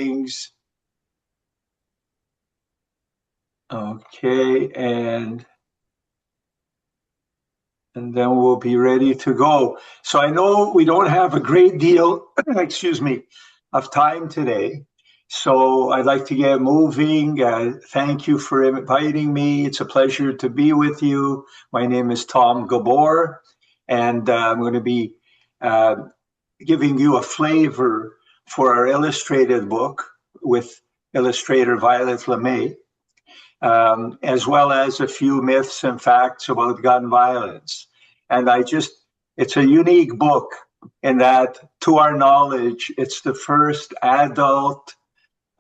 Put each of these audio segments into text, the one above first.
things. Okay, and then we'll be ready to go. So I know we don't have a great deal, excuse me, of time today. So I'd like to get moving. Thank you for inviting me. It's a pleasure to be with you. My name is Tom Gabor, and I'm going to be giving you a flavor for our illustrated book with illustrator Violet LeMay, as well as a few myths and facts about gun violence. And it's a unique book in that, to our knowledge, it's the first adult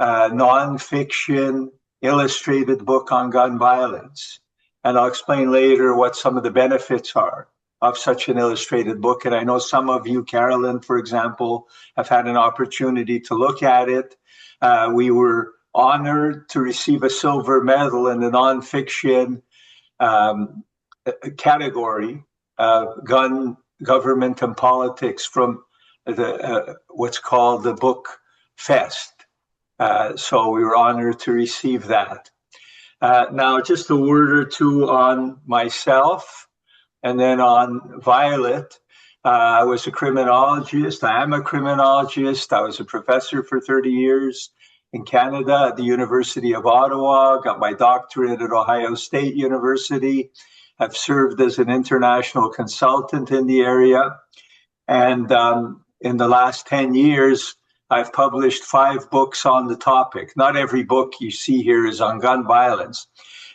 nonfiction illustrated book on gun violence. And I'll explain later what some of the benefits are of such an illustrated book. And I know some of you, Carolyn, for example, have had an opportunity to look at it. We were honored to receive a silver medal in the nonfiction category, gun, government, and politics from what's called the Book Fest. So we were honored to receive that. Now, just a word or two on myself and then on Violet. I was a criminologist. I am a criminologist. I was a professor for 30 years in Canada at the University of Ottawa, got my doctorate at Ohio State University. I've served as an international consultant in the area. And in the last 10 years, I've published 5 books on the topic. Not every book you see here is on gun violence.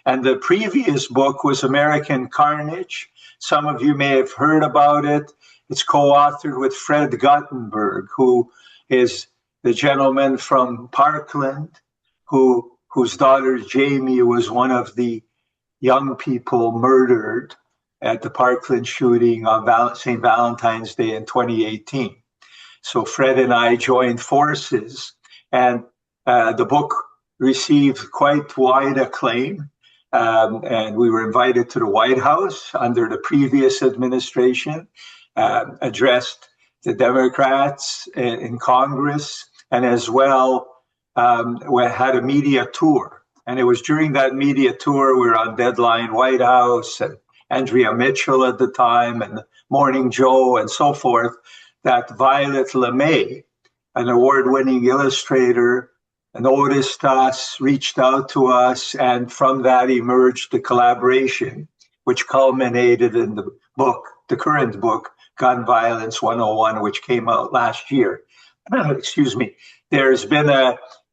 And the previous book was American Carnage. Some of you may have heard about it. It's co-authored with Fred Guttenberg, who is the gentleman from Parkland, whose daughter Jamie was one of the young people murdered at the Parkland shooting on St. Valentine's Day in 2018. So Fred and I joined forces, and the book received quite wide acclaim. And we were invited to the White House under the previous administration, addressed the Democrats in Congress, and as well we had a media tour. And it was during that media tour, we were on Deadline White House and Andrea Mitchell at the time and Morning Joe and so forth, that Violet LeMay, an award-winning illustrator, noticed us, reached out to us, and from that emerged the collaboration, which culminated in the book, the current book, Gun Violence 101, which came out last year. Excuse me. There's been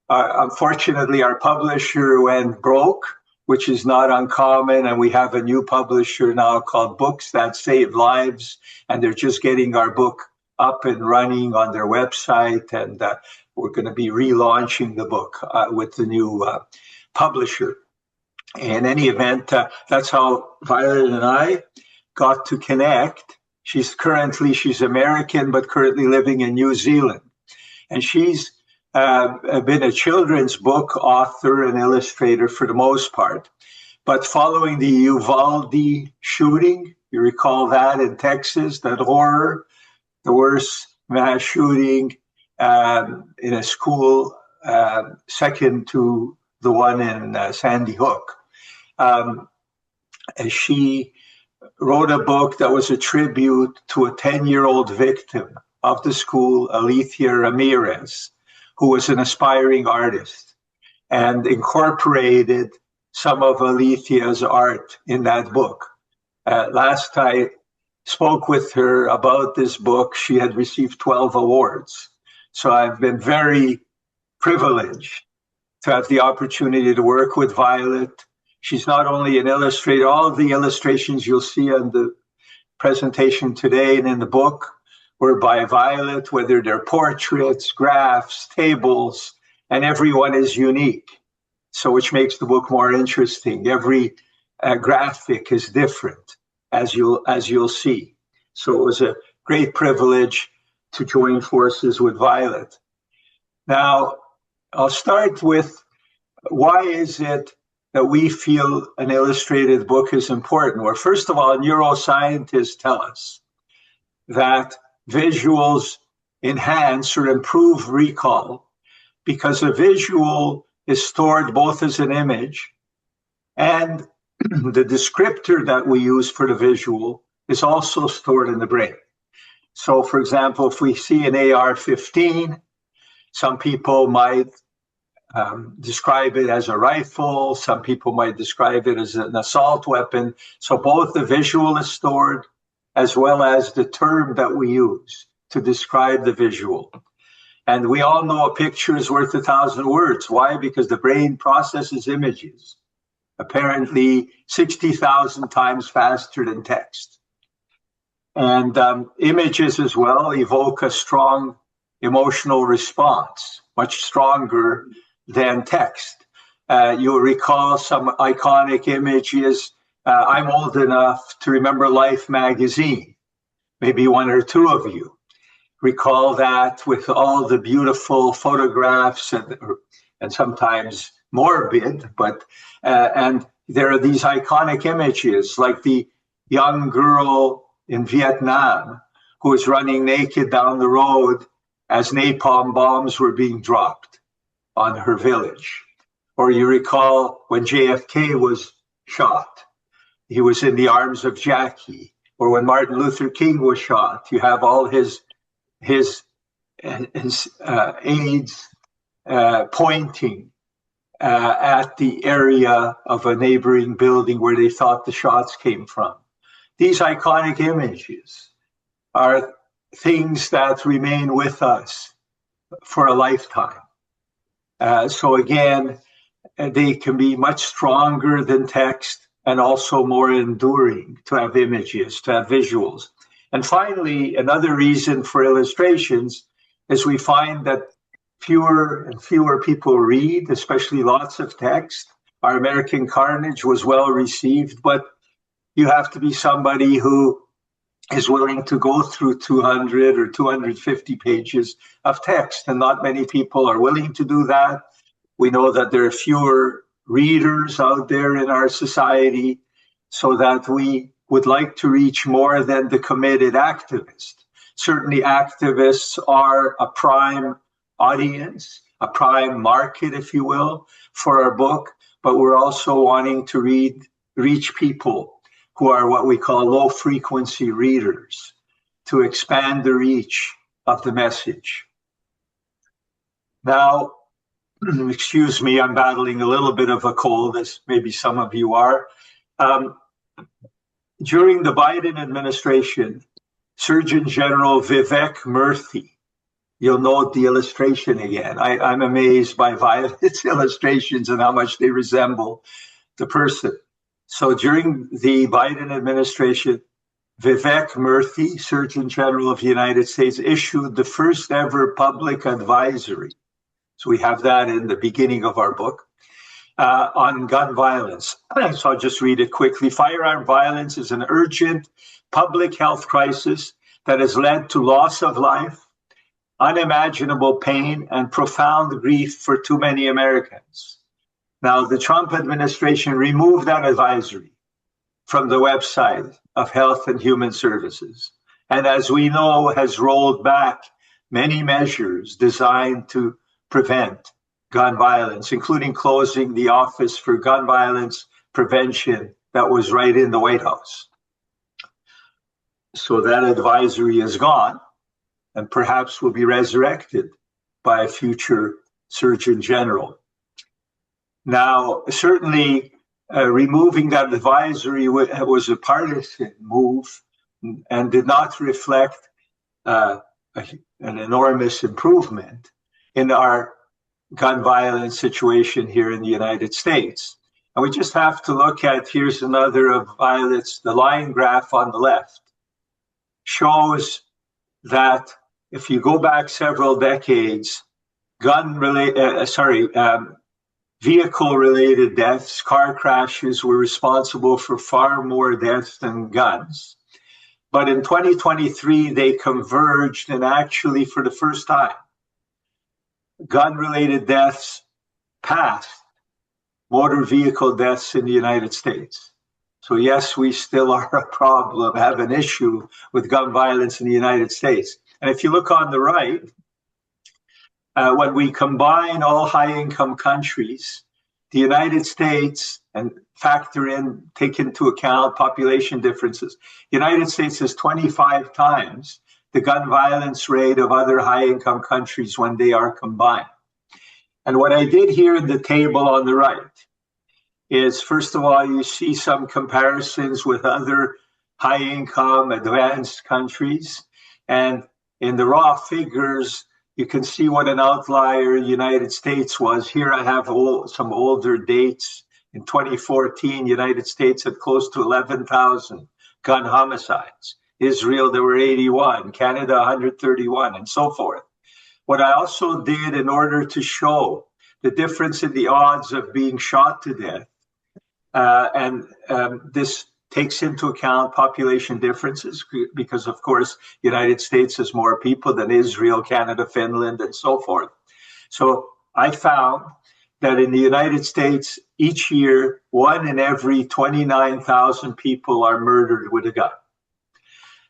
unfortunately, our publisher went broke, which is not uncommon, and we have a new publisher now called Books That Save Lives, and they're just getting our book up and running on their website, and we're going to be relaunching the book with the new publisher. In any event, that's how Violet and I got to connect. She's American, but currently living in New Zealand. And she's been a children's book author and illustrator for the most part. But following the Uvalde shooting, you recall that in Texas, that horror, the worst mass shooting in a school, second to the one in Sandy Hook. She wrote a book that was a tribute to a 10-year-old victim of the school, Alethea Ramirez, who was an aspiring artist, and incorporated some of Alethea's art in that book. Last I spoke with her about this book, she had received 12 awards. So I've been very privileged to have the opportunity to work with Violet. She's not only an illustrator, all of the illustrations you'll see on the presentation today and in the book were by Violet, whether they're portraits, graphs, tables, and everyone is unique. So which makes the book more interesting. Every graphic is different, as you'll see. So it was a great privilege to join forces with Violet. Now, I'll start with, why is it that we feel an illustrated book is important? Well, first of all, neuroscientists tell us that visuals enhance or improve recall because a visual is stored both as an image and the descriptor that we use for the visual is also stored in the brain. So, for example, if we see an AR-15, some people might describe it as a rifle. Some people might describe it as an assault weapon. So both the visual is stored as well as the term that we use to describe the visual. And we all know a picture is worth 1,000 words. Why? Because the brain processes images, apparently 60,000 times faster than text. And images as well evoke a strong emotional response, much stronger than text. You'll recall some iconic images. I'm old enough to remember Life magazine. Maybe one or two of you recall that, with all the beautiful photographs and sometimes morbid, but and there are these iconic images like the young girl in Vietnam who was running naked down the road as napalm bombs were being dropped on her village. Or you recall when JFK was shot, he was in the arms of Jackie. Or when Martin Luther King was shot, you have all his aides pointing at the area of a neighboring building where they thought the shots came from. These iconic images are things that remain with us for a lifetime. So again, they can be much stronger than text and also more enduring to have images, to have visuals. And finally, another reason for illustrations is we find that fewer and fewer people read, especially lots of text. Our American Carnage was well received, but you have to be somebody who is willing to go through 200 or 250 pages of text, and not many people are willing to do that. We know that there are fewer readers out there in our society, so that we would like to reach more than the committed activist. Certainly activists are a prime audience, a prime market, if you will, for our book, but we're also wanting to reach people who are what we call low frequency readers, to expand the reach of the message. Now, excuse me, I'm battling a little bit of a cold, as maybe some of you are. During the Biden administration, Surgeon General Vivek Murthy, you'll note the illustration again. I'm amazed by Violet's illustrations and how much they resemble the person. So during the Biden administration, Vivek Murthy, Surgeon General of the United States, issued the first ever public advisory. So we have that in the beginning of our book on gun violence. So I'll just read it quickly. Firearm violence is an urgent public health crisis that has led to loss of life, unimaginable pain, and profound grief for too many Americans. Now, the Trump administration removed that advisory from the website of Health and Human Services, and as we know, has rolled back many measures designed to prevent gun violence, including closing the Office for Gun Violence Prevention that was right in the White House. So that advisory is gone and perhaps will be resurrected by a future Surgeon General. Now, certainly removing that advisory was a partisan move and did not reflect an enormous improvement in our gun violence situation here in the United States. And we just have to look at, here's another of Violet's, the line graph on the left shows that if you go back several decades, vehicle-related deaths, car crashes were responsible for far more deaths than guns. But in 2023, they converged, and actually for the first time, gun-related deaths passed motor vehicle deaths in the United States. So yes, we still are a problem, have an issue with gun violence in the United States. And if you look on the right, when we combine all high-income countries, the United States, and take into account population differences, the United States is 25 times the gun violence rate of other high-income countries when they are combined. And what I did here in the table on the right is, first of all, you see some comparisons with other high-income advanced countries. And in the raw figures, you can see what an outlier the United States was. Here I have some older dates. In 2014, United States had close to 11,000 gun homicides. Israel, there were 81, Canada, 131, and so forth. What I also did in order to show the difference in the odds of being shot to death, this takes into account population differences because, of course, the United States has more people than Israel, Canada, Finland, and so forth. So I found that in the United States, each year, 1 in every 29,000 people are murdered with a gun.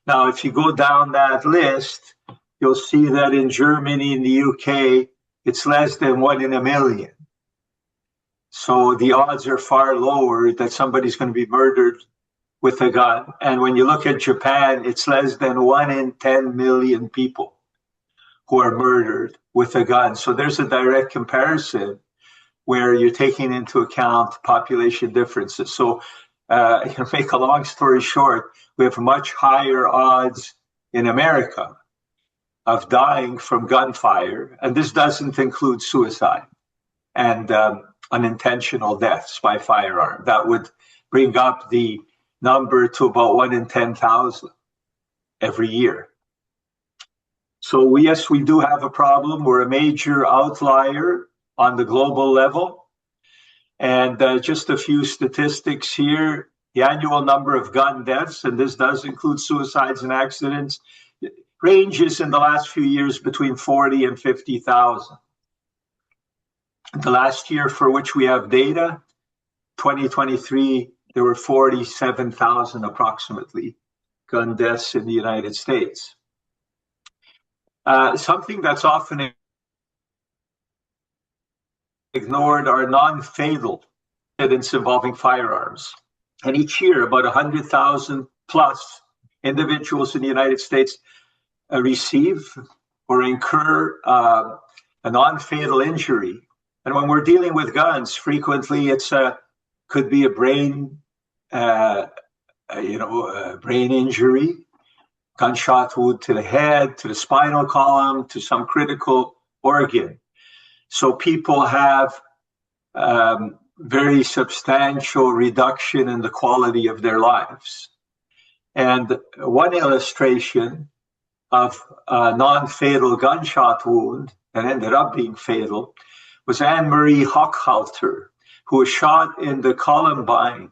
Now, if you go down that list, you'll see that in Germany and the UK, it's less than 1 in a million. So the odds are far lower that somebody's going to be murdered with a gun. And when you look at Japan, it's less than 1 in 10 million people who are murdered with a gun. So there's a direct comparison where you're taking into account population differences. So to make a long story short, we have much higher odds in America of dying from gunfire. And this doesn't include suicide and unintentional deaths by firearm. That would bring up the number to about 1 in 10,000 every year. So yes, we do have a problem. We're a major outlier on the global level. And just a few statistics here. The annual number of gun deaths, and this does include suicides and accidents, ranges in the last few years between 40 and 50,000. The last year for which we have data, 2023, there were 47,000 approximately gun deaths in the United States. Something that's often ignored are non-fatal incidents involving firearms. And each year, about 100,000 plus individuals in the United States receive or incur a non-fatal injury. And when we're dealing with guns, frequently could be a brain injury, gunshot wound to the head, to the spinal column, to some critical organ. So people have very substantial reduction in the quality of their lives. And one illustration of a non-fatal gunshot wound that ended up being fatal was Anne-Marie Hochhalter, who was shot in the Columbine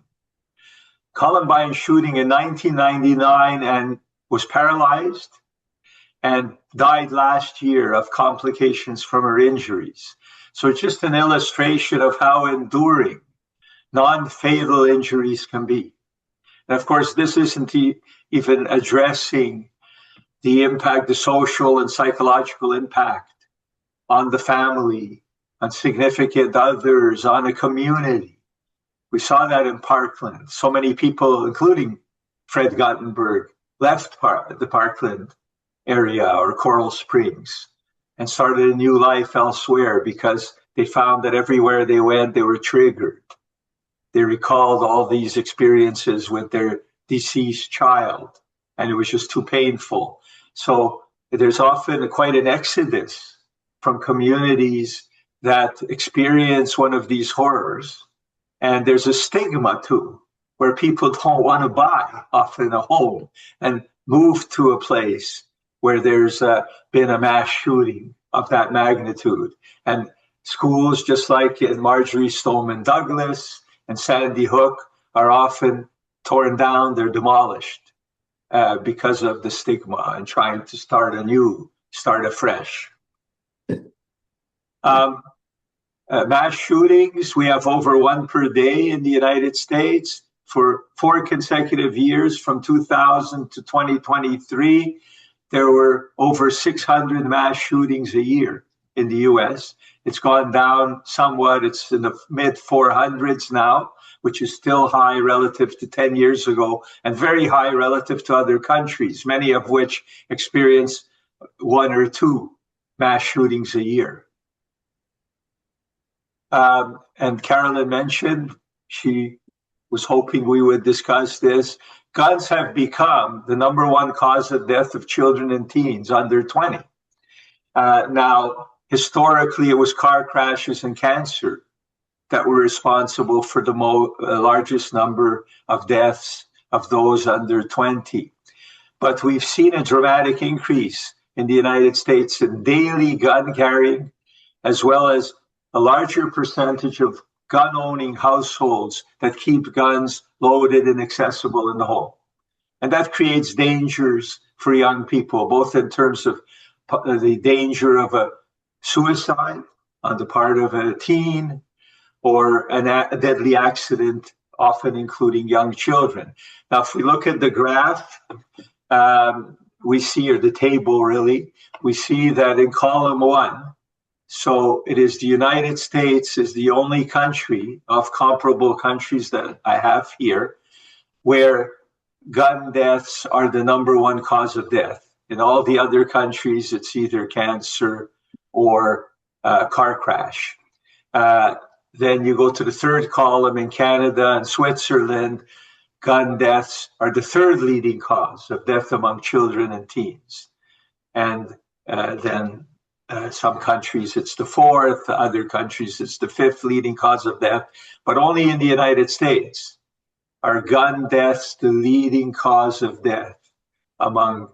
shooting in 1999 and was paralyzed and died last year of complications from her injuries. So it's just an illustration of how enduring non-fatal injuries can be. And of course, this isn't even addressing the impact, the social and psychological impact on the family, on significant others, on a community. We saw that in Parkland. So many people, including Fred Guttenberg, left the Parkland area or Coral Springs and started a new life elsewhere because they found that everywhere they went, they were triggered. They recalled all these experiences with their deceased child, and it was just too painful. So there's often quite an exodus from communities that experience one of these horrors. And there's a stigma too, where people don't want to buy often a home and move to a place where there's been a mass shooting of that magnitude. And schools, just like in Marjorie Stoneman Douglas and Sandy Hook, are often torn down, they're demolished because of the stigma and trying to start afresh. Mass shootings, we have over 1 per day in the United States for 4 consecutive years from 2000 to 2023. There were over 600 mass shootings a year in the US. It's gone down somewhat. It's in the mid 400s now, which is still high relative to 10 years ago and very high relative to other countries, many of which experience one or two mass shootings a year. And Carolyn mentioned she was hoping we would discuss this. Guns have become the number one cause of death of children and teens under 20. Now, historically, it was car crashes and cancer that were responsible for the largest number of deaths of those under 20. But we've seen a dramatic increase in the United States in daily gun carrying, as well as a larger percentage of gun-owning households that keep guns loaded and accessible in the home. And that creates dangers for young people, both in terms of the danger of a suicide on the part of a teen, or a deadly accident, often including young children. Now, if we look at the graph, we see, or the table really, we see that in column 1, so it is the United States is the only country of comparable countries that I have here where gun deaths are the number one cause of death. In all the other countries, it's either cancer or car crash. Then you go to the third column in Canada and Switzerland, gun deaths are the third leading cause of death among children and teens. And then some countries it's the fourth, other countries it's the fifth leading cause of death. But only in the United States are gun deaths the leading cause of death among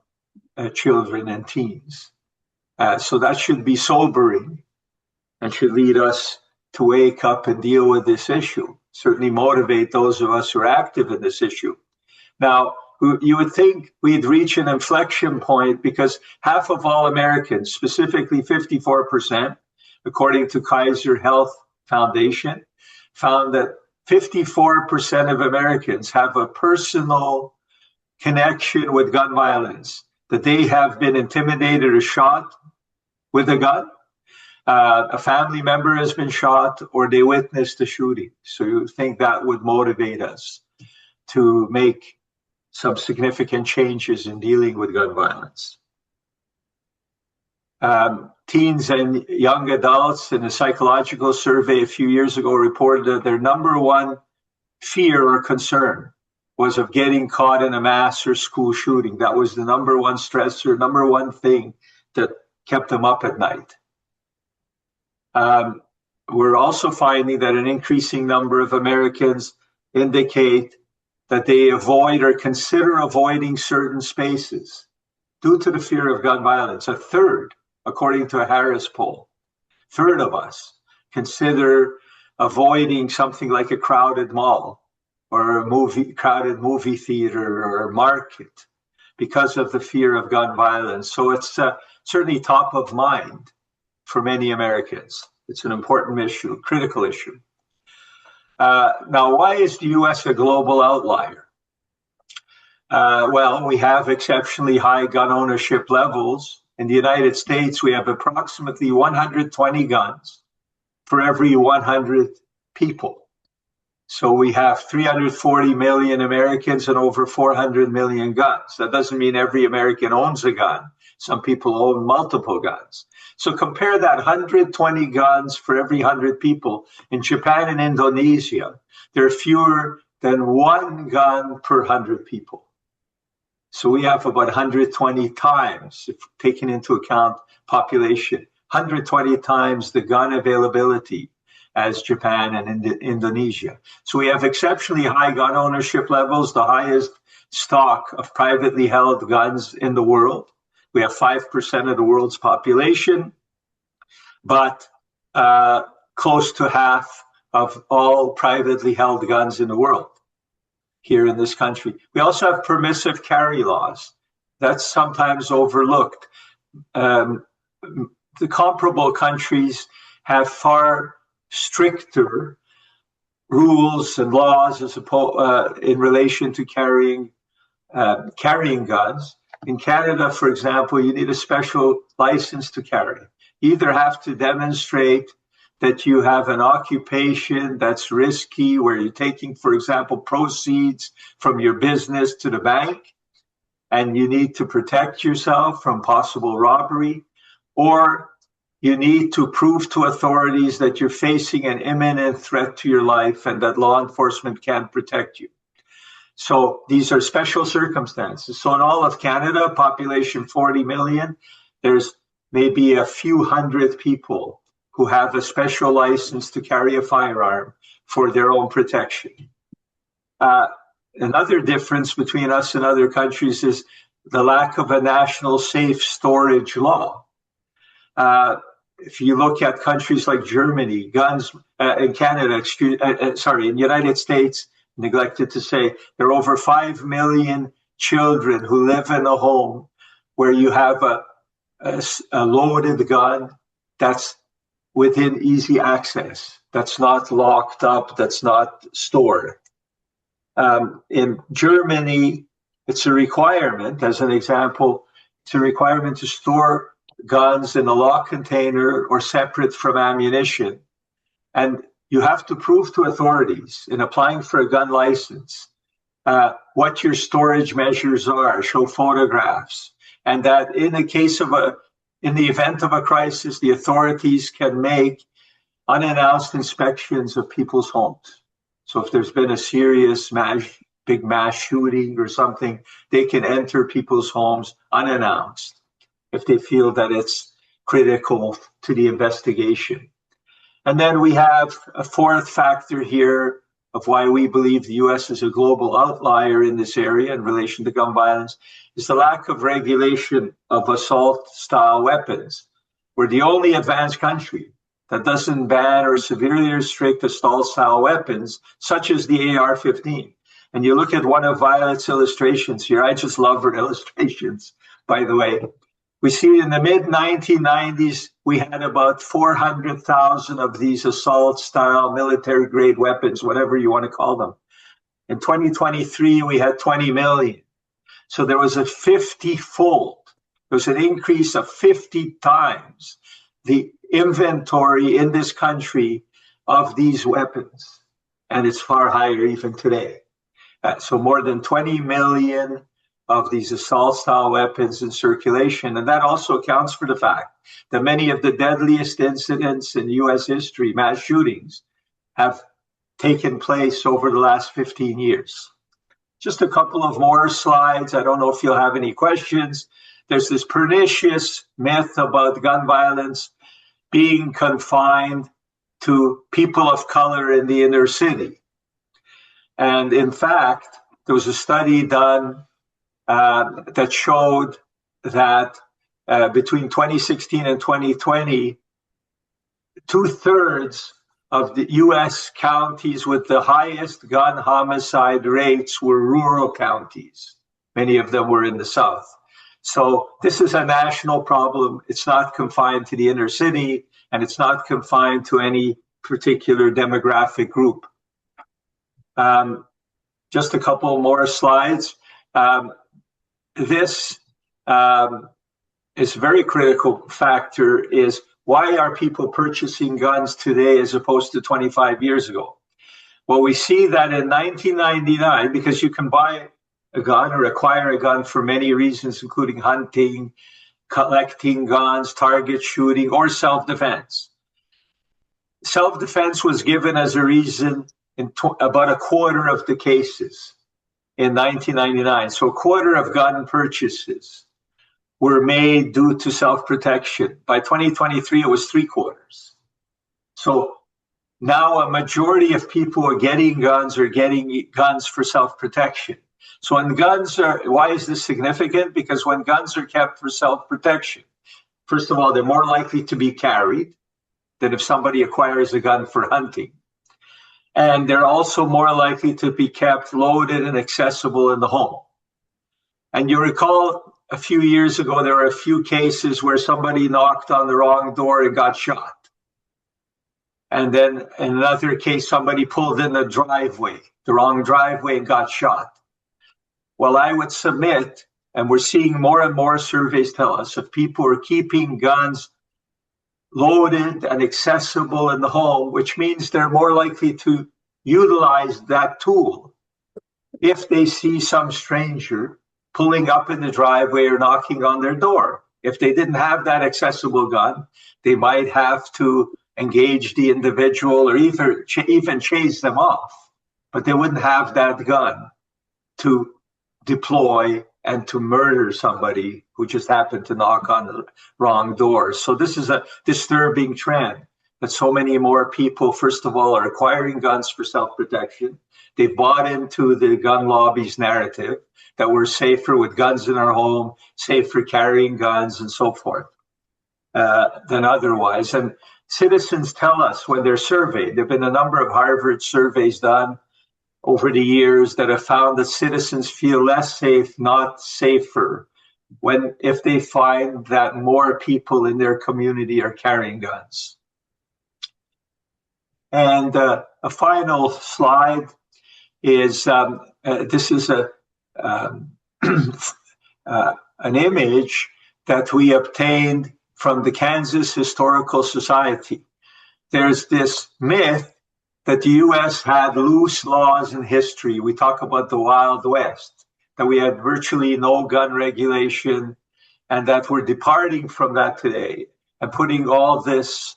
children and teens. So that should be sobering and should lead us to wake up and deal with this issue, certainly motivate those of us who are active in this issue. Now, you would think we'd reach an inflection point because half of all Americans, specifically 54%, according to Kaiser Health Foundation, found that 54% of Americans have a personal connection with gun violence, that they have been intimidated or shot with a gun. A family member has been shot or they witnessed a shooting. So you think that would motivate us to make some significant changes in dealing with gun violence. Teens and young adults in a psychological survey a few years ago reported that their number one fear or concern was of getting caught in a mass or school shooting. That was the number one stressor, number one thing that kept them up at night. We're also finding that an increasing number of Americans indicate that they avoid or consider avoiding certain spaces due to the fear of gun violence. A third, according to a Harris poll, third of us consider avoiding something like a crowded mall or a crowded movie theater or a market because of the fear of gun violence. So it's certainly top of mind for many Americans. It's an important issue, critical issue. Now, why is the U.S. a global outlier? Well, we have exceptionally high gun ownership levels. In the United States, we have approximately 120 guns for every 100 people. So we have 340 million Americans and over 400 million guns. That doesn't mean every American owns a gun. Some people own multiple guns. So compare that 120 guns for every 100 people. In Japan and Indonesia, there are fewer than one gun per 100 people. So we have about 120 times, if taking into account population, 120 times the gun availability as Japan and Indonesia. So we have exceptionally high gun ownership levels, the highest stock of privately held guns in the world. We have 5% of the world's population, but close to half of all privately held guns in the world here in this country. We also have permissive carry laws. That's sometimes overlooked. The comparable countries have far stricter rules and laws in relation to carrying guns. In Canada, for example, you need a special license to carry. You either have to demonstrate that you have an occupation that's risky, where you're taking, for example, proceeds from your business to the bank, and you need to protect yourself from possible robbery, or you need to prove to authorities that you're facing an imminent threat to your life and that law enforcement can't protect you. So these are special circumstances. So in all of Canada, population 40 million, there's maybe a few hundred people who have a special license to carry a firearm for their own protection. Another difference between us and other countries is the lack of a national safe storage law. If you look at countries like Germany, guns in Canada, in the United States, neglected to say, there are over 5 million children who live in a home where you have a loaded gun that's within easy access, that's not locked up, that's not stored. In Germany, it's a requirement, as an example, it's a requirement to store guns in a locked container or separate from ammunition. And you have to prove to authorities in applying for a gun license what your storage measures are, show photographs, and that in the event of a crisis, the authorities can make unannounced inspections of people's homes. So if there's been a serious big mass shooting or something, they can enter people's homes unannounced if they feel that it's critical to the investigation. And then we have a fourth factor here of why we believe the US is a global outlier in this area in relation to gun violence, is the lack of regulation of assault-style weapons. We're the only advanced country that doesn't ban or severely restrict assault-style weapons, such as the AR-15. And you look at one of Violet's illustrations here. I just love her illustrations, by the way. We see in the mid-1990s, we had about 400,000 of these assault-style military-grade weapons, whatever you want to call them. In 2023, we had 20 million. So there was a 50-fold. There was an increase of 50 times the inventory in this country of these weapons. And it's far higher even today. So more than 20 million of these assault-style weapons in circulation. And that also accounts for the fact that many of the deadliest incidents in U.S. history, mass shootings, have taken place over the last 15 years. Just a couple of more slides. I don't know if you'll have any questions. There's this pernicious myth about gun violence being confined to people of color in the inner city. And in fact, there was a study done that showed that between 2016 and 2020, 2/3 of the U.S. counties with the highest gun homicide rates were rural counties. Many of them were in the South. So this is a national problem. It's not confined to the inner city, and it's not confined to any particular demographic group. Just a couple more slides. This is a very critical factor is why are people purchasing guns today as opposed to 25 years ago? Well, we see that in 1999, because you can buy a gun or acquire a gun for many reasons, including hunting, collecting guns, target shooting, or self-defense. Self-defense was given as a reason in about a quarter of the cases in 1999. So a quarter of gun purchases were made due to self-protection. By 2023, it was 3/4. So now a majority of people are getting guns for self-protection. So when why is this significant? Because when guns are kept for self-protection, first of all, they're more likely to be carried than if somebody acquires a gun for hunting. And they're also more likely to be kept loaded and accessible in the home. And you recall a few years ago, there were a few cases where somebody knocked on the wrong door and got shot. And then in another case, somebody pulled in the wrong driveway and got shot. Well, I would submit, and we're seeing more and more surveys tell us, if people are keeping guns loaded and accessible in the home, which means they're more likely to utilize that tool if they see some stranger pulling up in the driveway or knocking on their door. If they didn't have that accessible gun, they might have to engage the individual or even chase them off, but they wouldn't have that gun to deploy and to murder somebody who just happened to knock on the wrong door. So this is a disturbing trend that so many more people, first of all, are acquiring guns for self-protection. They've bought into the gun lobby's narrative that we're safer with guns in our home, safer carrying guns and so forth than otherwise. And citizens tell us when they're surveyed, there have been a number of Harvard surveys done over the years that have found that citizens feel less safe, not safer, if they find that more people in their community are carrying guns. And a final slide is this is an image that we obtained from the Kansas Historical Society. There's this myth that the U.S. had loose laws in history. We talk about the Wild West, that we had virtually no gun regulation, and that we're departing from that today and putting all this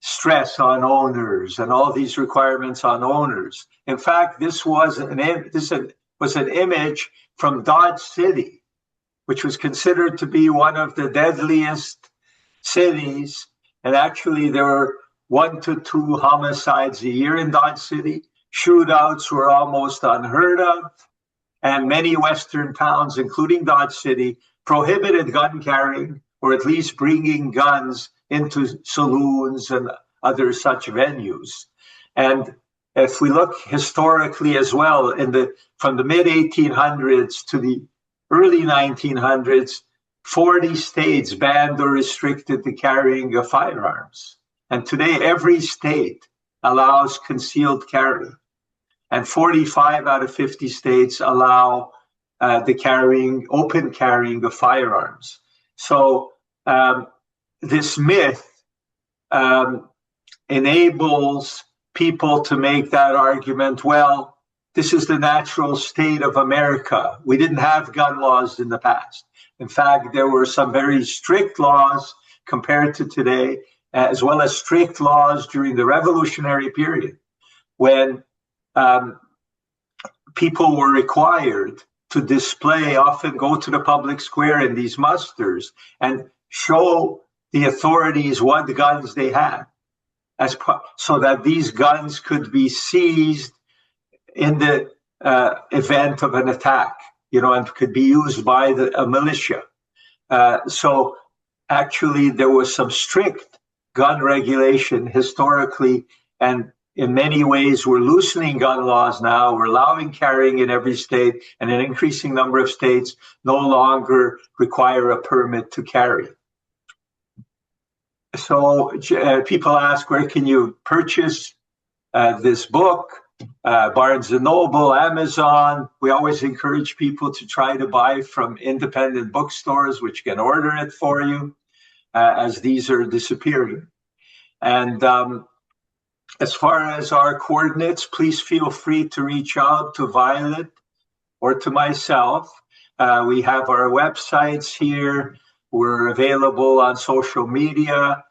stress on owners and all these requirements on owners. In fact, this was an image from Dodge City, which was considered to be one of the deadliest cities. And actually, there were 1 to 2 homicides a year in Dodge City. Shootouts were almost unheard of. And many Western towns, including Dodge City, prohibited gun carrying, or at least bringing guns into saloons and other such venues. And if we look historically as well, from the mid-1800s to the early 1900s, 40 states banned or restricted the carrying of firearms. And today, every state allows concealed carry. And 45 out of 50 states allow the open carrying of firearms. So this myth enables people to make that argument, well, this is the natural state of America. We didn't have gun laws in the past. In fact, there were some very strict laws compared to today, as well as strict laws during the Revolutionary period, when people were required to display, often go to the public square in these musters and show the authorities what guns they had, so that these guns could be seized in the event of an attack, and could be used by a militia. So actually, there was some strict gun regulation historically, and in many ways, we're loosening gun laws now. We're allowing carrying in every state, and an increasing number of states no longer require a permit to carry. So people ask, where can you purchase this book? Barnes & Noble, Amazon. We always encourage people to try to buy from independent bookstores, which can order it for you, as these are disappearing. And as far as our coordinates, please feel free to reach out to Violet or to myself. We have our websites here. We're available on social media.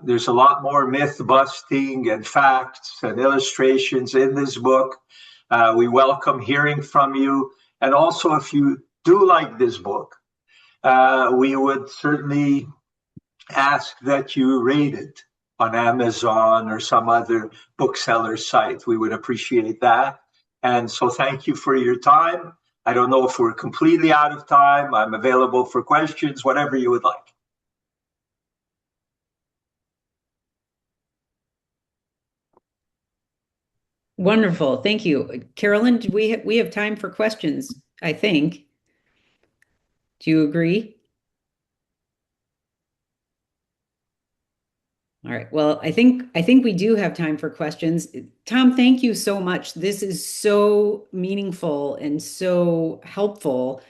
There's a lot more myth busting and facts and illustrations in this book. We welcome hearing from you. And also, if you do like this book, we would certainly ask that you rate it on Amazon or some other bookseller site. We would appreciate that. And so thank you for your time. I don't know if we're completely out of time. I'm available for questions, whatever you would like. Wonderful. Thank you. Carolyn, we have time for questions, I think. Do you agree? All right. Well, I think we do have time for questions. Tom, thank you so much. This is so meaningful and so helpful.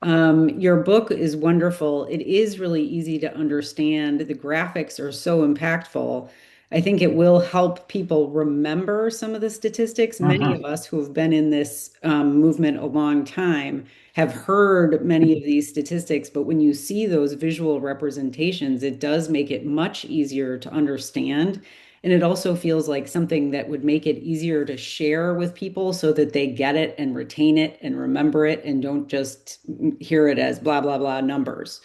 Your book is wonderful. It is really easy to understand. The graphics are so impactful. I think it will help people remember some of the statistics. Many of Mhm. us who have been in this movement a long time have heard many of these statistics, but when you see those visual representations, it does make it much easier to understand. And it also feels like something that would make it easier to share with people so that they get it and retain it and remember it and don't just hear it as blah, blah, blah numbers.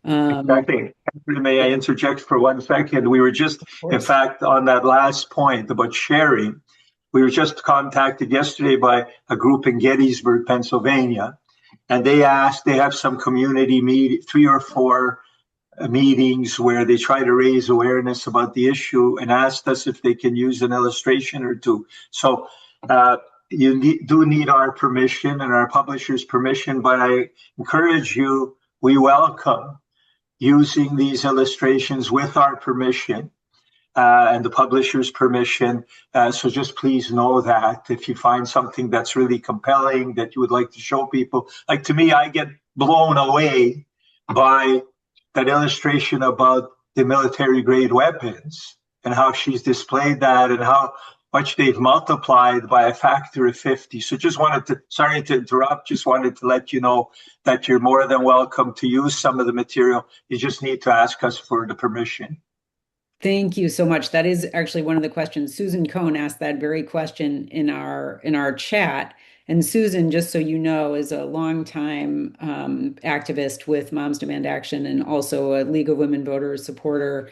Um, Exactly. May I interject for 1 second? We were just, of in course. fact, on that last point about sharing, we were just contacted yesterday by a group in Gettysburg, Pennsylvania, and they have some community meet, 3 or 4 meetings where they try to raise awareness about the issue and asked us if they can use an illustration or two. So uh, do need our permission and our publisher's permission, but I encourage you, we welcome using these illustrations with our permission and the publisher's permission. So just please know that if you find something that's really compelling that you would like to show people, like to me, I get blown away by that illustration about the military grade weapons and how she's displayed that and how much they've multiplied by a factor of 50. So just wanted to, sorry to interrupt, just wanted to let you know that you're more than welcome to use some of the material. You just need to ask us for the permission. Thank you so much. That is actually one of the questions. Susan Cohn asked that very question in our chat. And Susan, just so you know, is a longtime activist with Moms Demand Action and also a League of Women Voters supporter.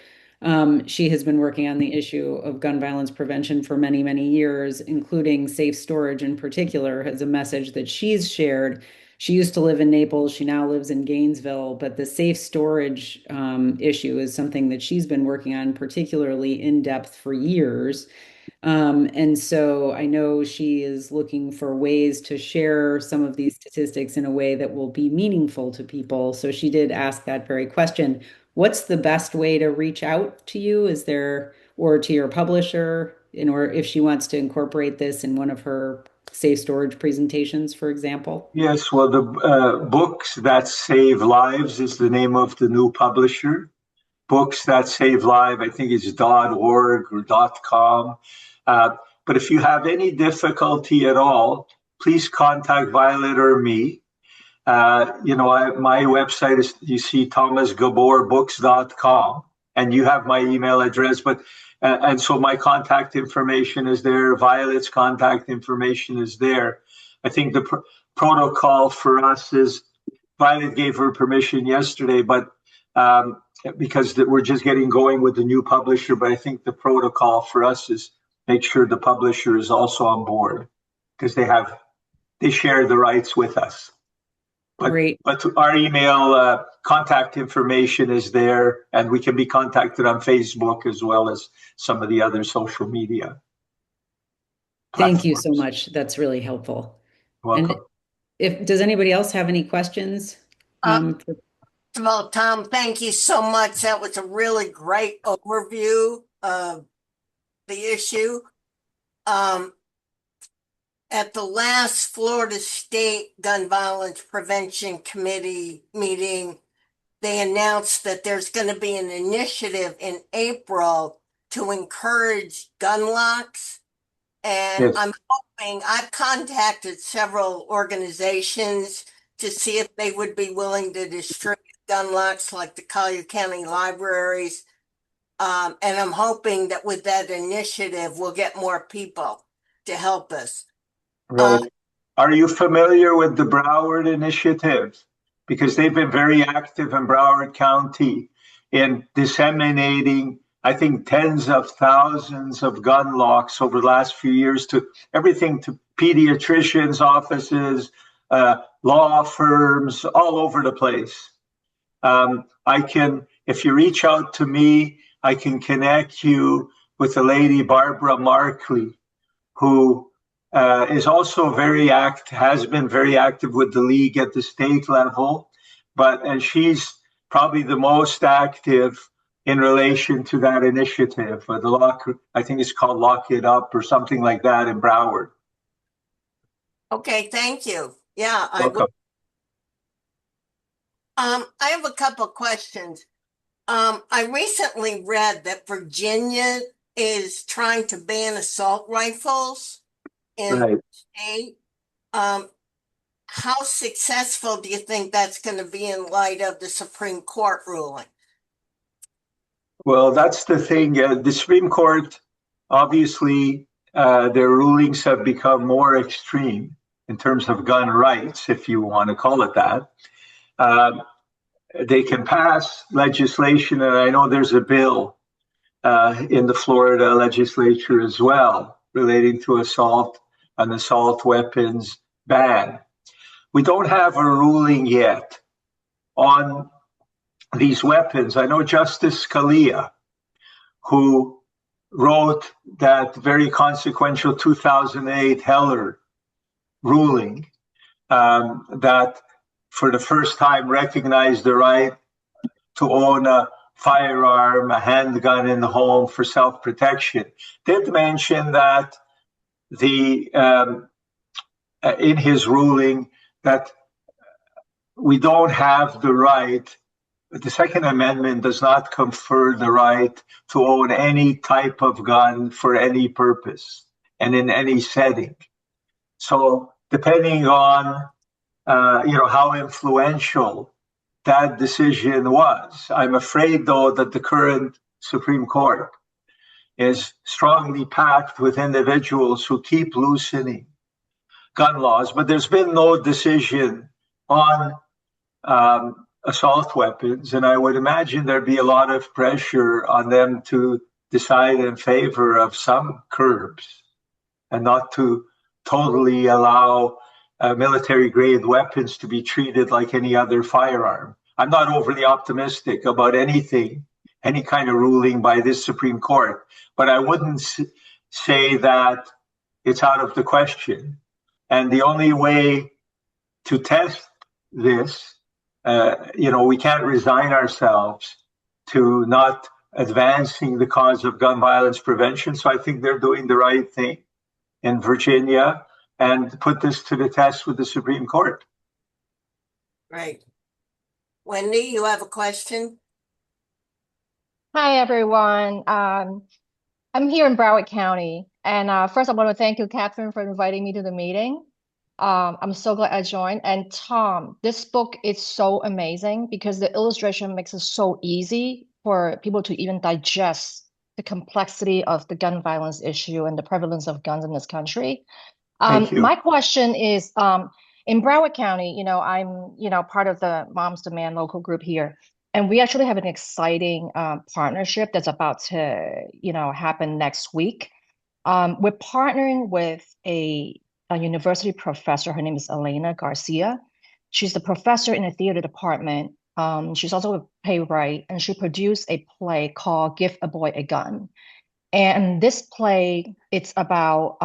She has been working on the issue of gun violence prevention for many, many years, including safe storage in particular, as a message that she's shared. She used to live in Naples. She now lives in Gainesville, but the safe storage issue is something that she's been working on particularly in depth for years. And so I know she is looking for ways to share some of these statistics in a way that will be meaningful to people. So she did ask that very question. What's the best way to reach out to you? Is there, or to your publisher, in order if she wants to incorporate this in one of her safe storage presentations, for example? Yes, well, the Books That Save Lives is the name of the new publisher. Books That Save Lives, I think it's .org or .com. Uh, but if you have any difficulty at all, please contact Violet or me. My website is, you see, thomasgaborbooks.com, and you have my email address. And so my contact information is there. Violet's contact information is there. I think the protocol for us is Violet gave her permission yesterday, but because we're just getting going with the new publisher. But I think the protocol for us is make sure the publisher is also on board because they share the rights with us. Great. But our email contact information is there, and we can be contacted on Facebook as well as some of the other social media Thank you so platforms. much. That's really helpful. And Welcome. if does anybody else have any questions? Uh, For- First of all, Tom, thank you so much. That was a really great overview of the issue. Um, at the last Florida State Gun Violence Prevention Committee meeting, they announced that there's going to be an initiative in April to encourage gun locks. And Yes. I'm hoping, I've contacted several organizations to see if they would be willing to distribute gun locks like the Collier County Libraries. And I'm hoping that with that initiative, we'll get more people to help us. Right. Are you familiar with the Broward Initiative? Because they've been very active in Broward County in disseminating, I think, tens of thousands of gun locks over the last few years to everything to pediatricians' offices, law firms, all over the place. If you reach out to me, I can connect you with the lady, Barbara Markley, who is also has been very active with the league at the state level, and she's probably the most active in relation to that initiative. I think it's called Lock It Up or something like that in Broward. Okay, thank you. Yeah, Welcome. I have a couple of questions. I recently read that Virginia is trying to ban assault rifles in Right. the state. How successful do you think that's going to be in light of the Supreme Court ruling? Well, that's the thing. The Supreme Court, obviously, their rulings have become more extreme in terms of gun rights, if you want to call it that. Um, they can pass legislation, and I know there's a bill in the Florida legislature as well relating to an assault weapons ban. We don't have a ruling yet on these weapons. I know Justice Scalia, who wrote that very consequential 2008 Heller ruling, that for the first time recognized the right to own a firearm, a handgun in the home for self-protection, did mention that in his ruling that we don't have the right. The Second Amendment does not confer the right to own any type of gun for any purpose and in any setting. So, depending on how influential that decision was, I'm afraid, though, that the current Supreme Court is strongly packed with individuals who keep loosening gun laws. But there's been no decision on assault weapons, and I would imagine there'd be a lot of pressure on them to decide in favor of some curbs and not to totally allow military grade weapons to be treated like any other firearm. I'm not overly optimistic about anything, any kind of ruling by this Supreme Court, but I wouldn't say that it's out of the question. And the only way to test this, we can't resign ourselves to not advancing the cause of gun violence prevention. So I think they're doing the right thing in Virginia and put this to the test with the Supreme Court. Right. Wendy, you have a question? Hi, everyone. I'm here in Broward County. And first, I want to thank you, Catherine, for inviting me to the meeting. I'm so glad I joined. And Tom, this book is so amazing because the illustration makes it so easy for people to even digest the complexity of the gun violence issue and the prevalence of guns in this country. Thank you. My question is, in Broward County, I'm, part of the Moms Demand local group here. And we actually have an exciting partnership that's about to, happen next week. We're partnering with a university professor. Her name is Elena Garcia. She's the professor in the theater department. She's also a playwright, and she produced a play called Give a Boy a Gun. And this play, it's about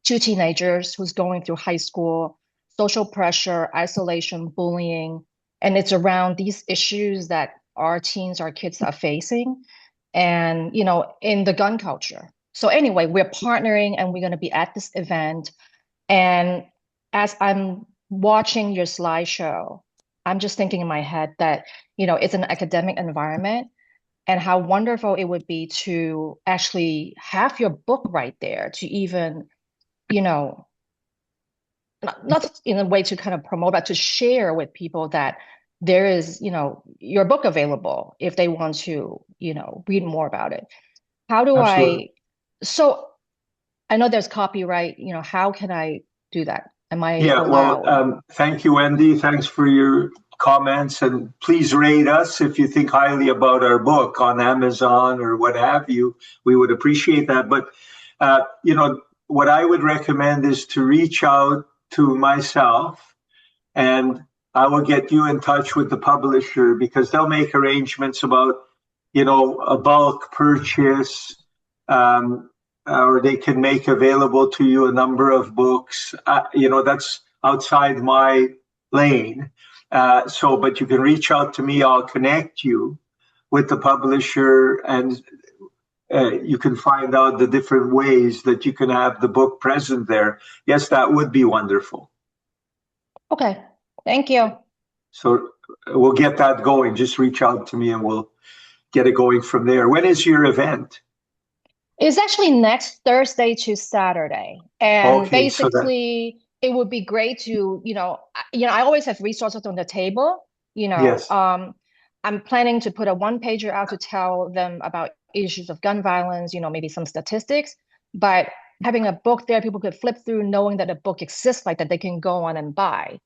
two teenagers who's going through high school, social pressure, isolation, bullying, and it's around these issues that our teens, our kids are facing, and in the gun culture. So anyway, we're partnering and we're going to be at this event. And as I'm watching your slideshow, I'm just thinking in my head that, it's an academic environment and how wonderful it would be to actually have your book right there to even, not in a way to kind of promote, but to share with people that there is, your book available if they want to, read more about it. How do Absolutely. So I know there's copyright, how can I do that? Am I Well, allowed? thank you, Wendy. Thanks for your comments, and please rate us if you think highly about our book on Amazon or what have you. We would appreciate that. But, what I would recommend is to reach out to myself, and I will get you in touch with the publisher because they'll make arrangements about, a bulk purchase, or they can make available to you a number of books. That's outside my lane. But you can reach out to me. I'll connect you with the publisher, and you can find out the different ways that you can have the book present there. Yes, that would be wonderful. Okay, thank you. So we'll get that going. Just reach out to me and we'll get it going from there. When is your event? It's actually next Thursday to Saturday. And Okay, so that, basically it would be great to, I always have resources on the table, yes, I'm planning to put a one pager out to tell them about issues of gun violence, maybe some statistics, but having a book there, people could flip through knowing that a book exists like that they can go on and buy.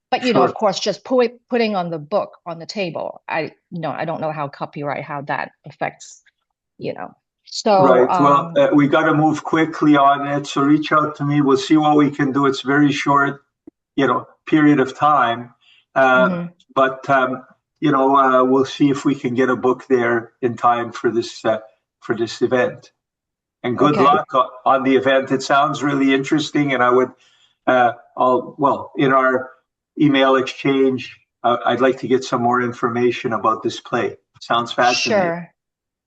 But, sure. of course, just putting on the book on the table, I don't know how copyright, how that affects, So, Right. Well, we got to move quickly on it. So reach out to me. We'll see what we can do. It's very short, period of time. mhm. But we'll see if we can get a book there in time for this event. And good Okay. luck on the event. It sounds really interesting, and I would, in our email exchange, I'd like to get some more information about this play. Sounds fascinating. Sure.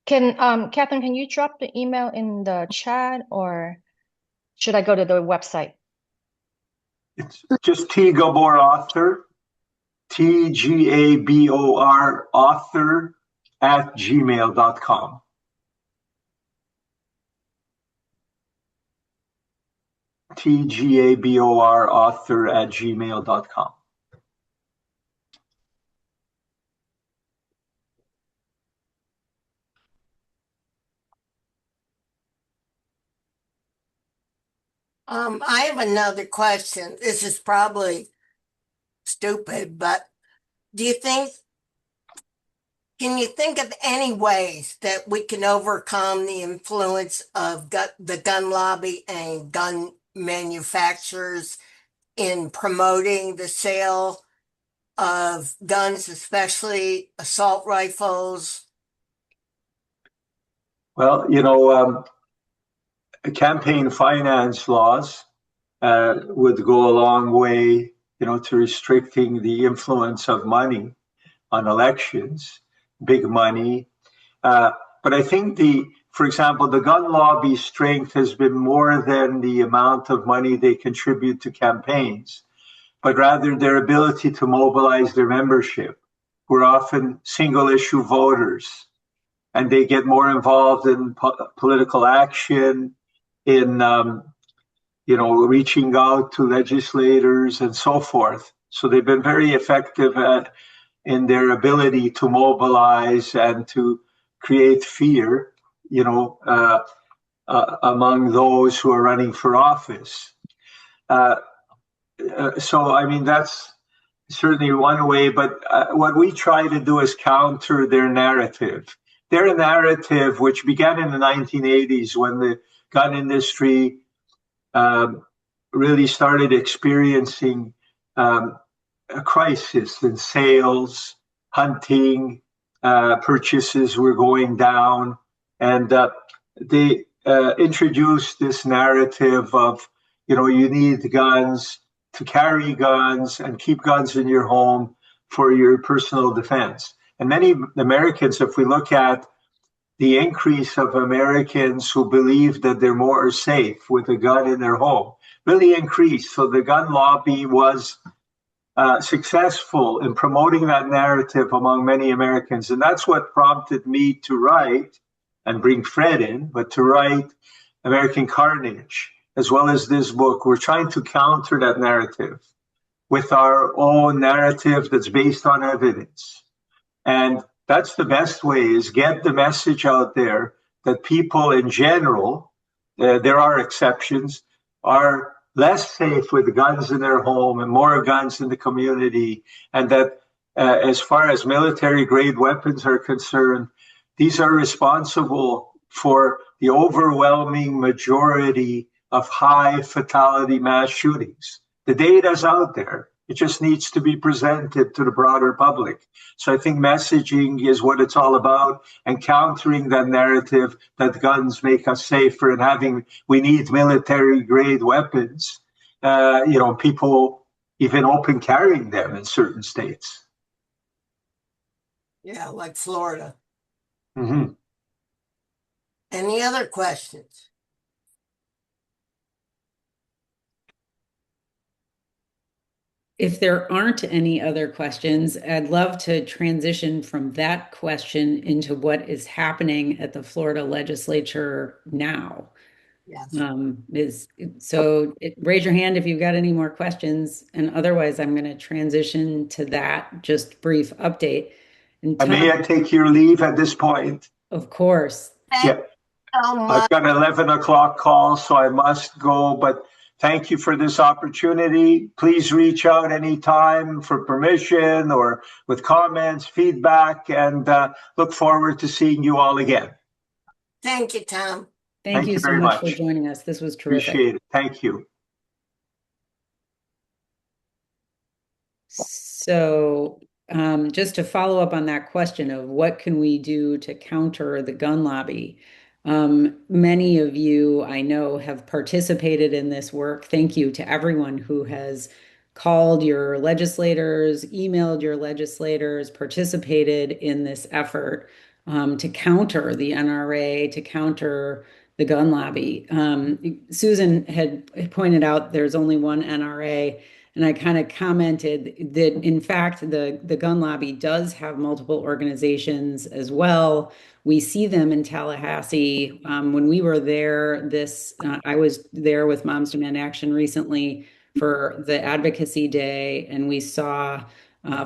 Catherine, can you drop the email in the chat or should I go to the website? It's just T Gabor author, TGABOR author @gmail.com. TGABOR author @gmail.com. I have another question. This is probably stupid, but can you think of any ways that we can overcome the influence of the gun lobby and gun manufacturers in promoting the sale of guns, especially assault rifles? Well, campaign finance laws would go a long way, to restricting the influence of money on elections, big money. But I think for example, the gun lobby's strength has been more than the amount of money they contribute to campaigns, but rather their ability to mobilize their membership, who are often single issue voters, and they get more involved in political action, in reaching out to legislators and so forth. So they've been very effective in their ability to mobilize and to create fear, among those who are running for office. So, I mean, that's certainly one way, but what we try to do is counter their narrative. Their narrative, which began in the 1980s when the gun industry really started experiencing a crisis in sales, hunting, purchases were going down, and they introduced this narrative of, you need guns to carry guns and keep guns in your home for your personal defense. And many Americans, if we look at the increase of Americans who believe that they're more safe with a gun in their home, really increased. So the gun lobby was successful in promoting that narrative among many Americans. And that's what prompted me to write and bring Fred in, but to write American Carnage, as well as this book. We're trying to counter that narrative with our own narrative that's based on evidence. And that's the best way, is get the message out there that people in general, there are exceptions, are less safe with guns in their home and more guns in the community. And that as far as military grade weapons are concerned, these are responsible for the overwhelming majority of high fatality mass shootings. The data's out there. It just needs to be presented to the broader public. So I think messaging is what it's all about, and countering that narrative that guns make us safer and we need military grade weapons. People even open carrying them in certain states. Yeah, like Florida. Mm-hmm. Any other questions? If there aren't any other questions, I'd love to transition from that question into what is happening at the Florida legislature now. Yes. Raise your hand if you've got any more questions, and otherwise I'm going to transition to that just brief update. And And may Tom, I take your leave at this point? of course, Thank Yeah, you so I've much. got an 11 o'clock call, so I must go, but thank you for this opportunity. Please reach out anytime for permission or with comments, feedback, and look forward to seeing you all again. Thank you, Tom. thank Thank you you so very much for much. joining us. This was terrific. Appreciate it. Thank you. So, just to follow up on that question of what can we do to counter the gun lobby? Many of you I know have participated in this work. Thank you to everyone who has called your legislators, emailed your legislators, participated in this effort to counter the NRA, to counter the gun lobby. Susan had pointed out there's only one NRA. And I kind of commented that, in fact, the gun lobby does have multiple organizations as well. We see them in Tallahassee. When we were there, I was there with Moms Demand Action recently for the Advocacy Day, and we saw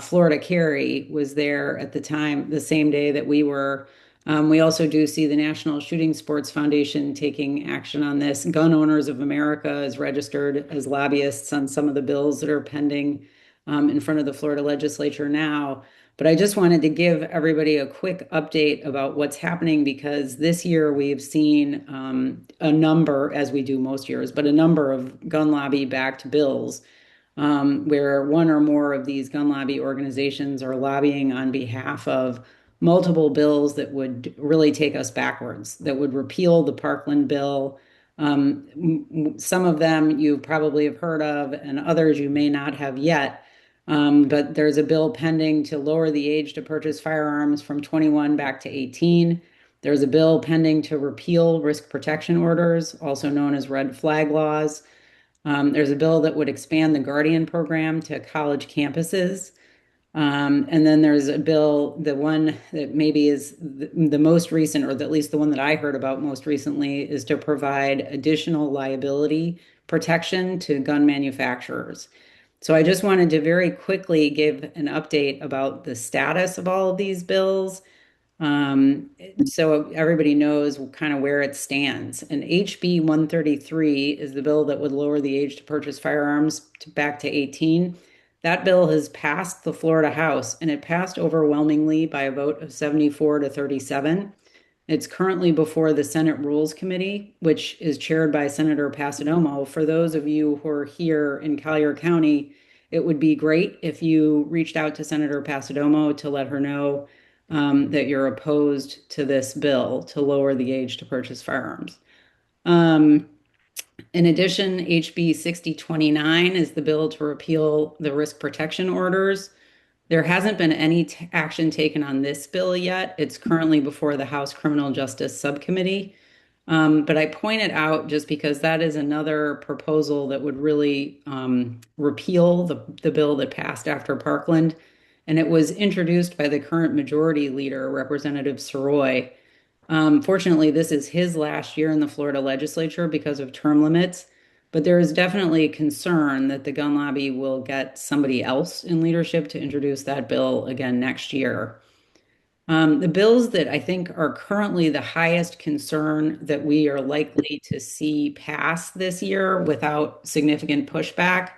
Florida Carry was there at the time, the same day that we were. We also do see the National Shooting Sports Foundation taking action on this. Gun Owners of America is registered as lobbyists on some of the bills that are pending in front of the Florida legislature now. But I just wanted to give everybody a quick update about what's happening because this year we've seen a number, as we do most years, but a number of gun lobby backed bills where one or more of these gun lobby organizations are lobbying on behalf of multiple bills that would really take us backwards, that would repeal the Parkland bill. Some of them you probably have heard of, and others you may not have yet. But there's a bill pending to lower the age to purchase firearms from 21 back to 18. There's a bill pending to repeal risk protection orders, also known as red flag laws. There's a bill that would expand the Guardian program to college campuses. And then there's a bill, the one that maybe is the most recent, or at least the one that I heard about most recently, is to provide additional liability protection to gun manufacturers. So I just wanted to very quickly give an update about the status of all of these bills. Um, so everybody knows kind of where it stands. And HB 133 is the bill that would lower the age to purchase firearms back to 18. That bill has passed the Florida House and it passed overwhelmingly by a vote of 74 to 37. It's currently before the Senate Rules Committee, which is chaired by Senator Passidomo. For those of you who are here in Collier County, it would be great if you reached out to Senator Passidomo to let her know that you're opposed to this bill to lower the age to purchase firearms. Um, in addition, HB 6029 is the bill to repeal the risk protection orders. There hasn't been any action taken on this bill yet. It's currently before the House Criminal Justice Subcommittee. But I pointed out just because that is another proposal that would really repeal the bill that passed after Parkland. And it was introduced by the current majority leader, Representative Soroy. Fortunately, this is his last year in the Florida legislature because of term limits. But there is definitely concern that the gun lobby will get somebody else in leadership to introduce that bill again next year. The bills that I think are currently the highest concern that we are likely to see pass this year without significant pushback.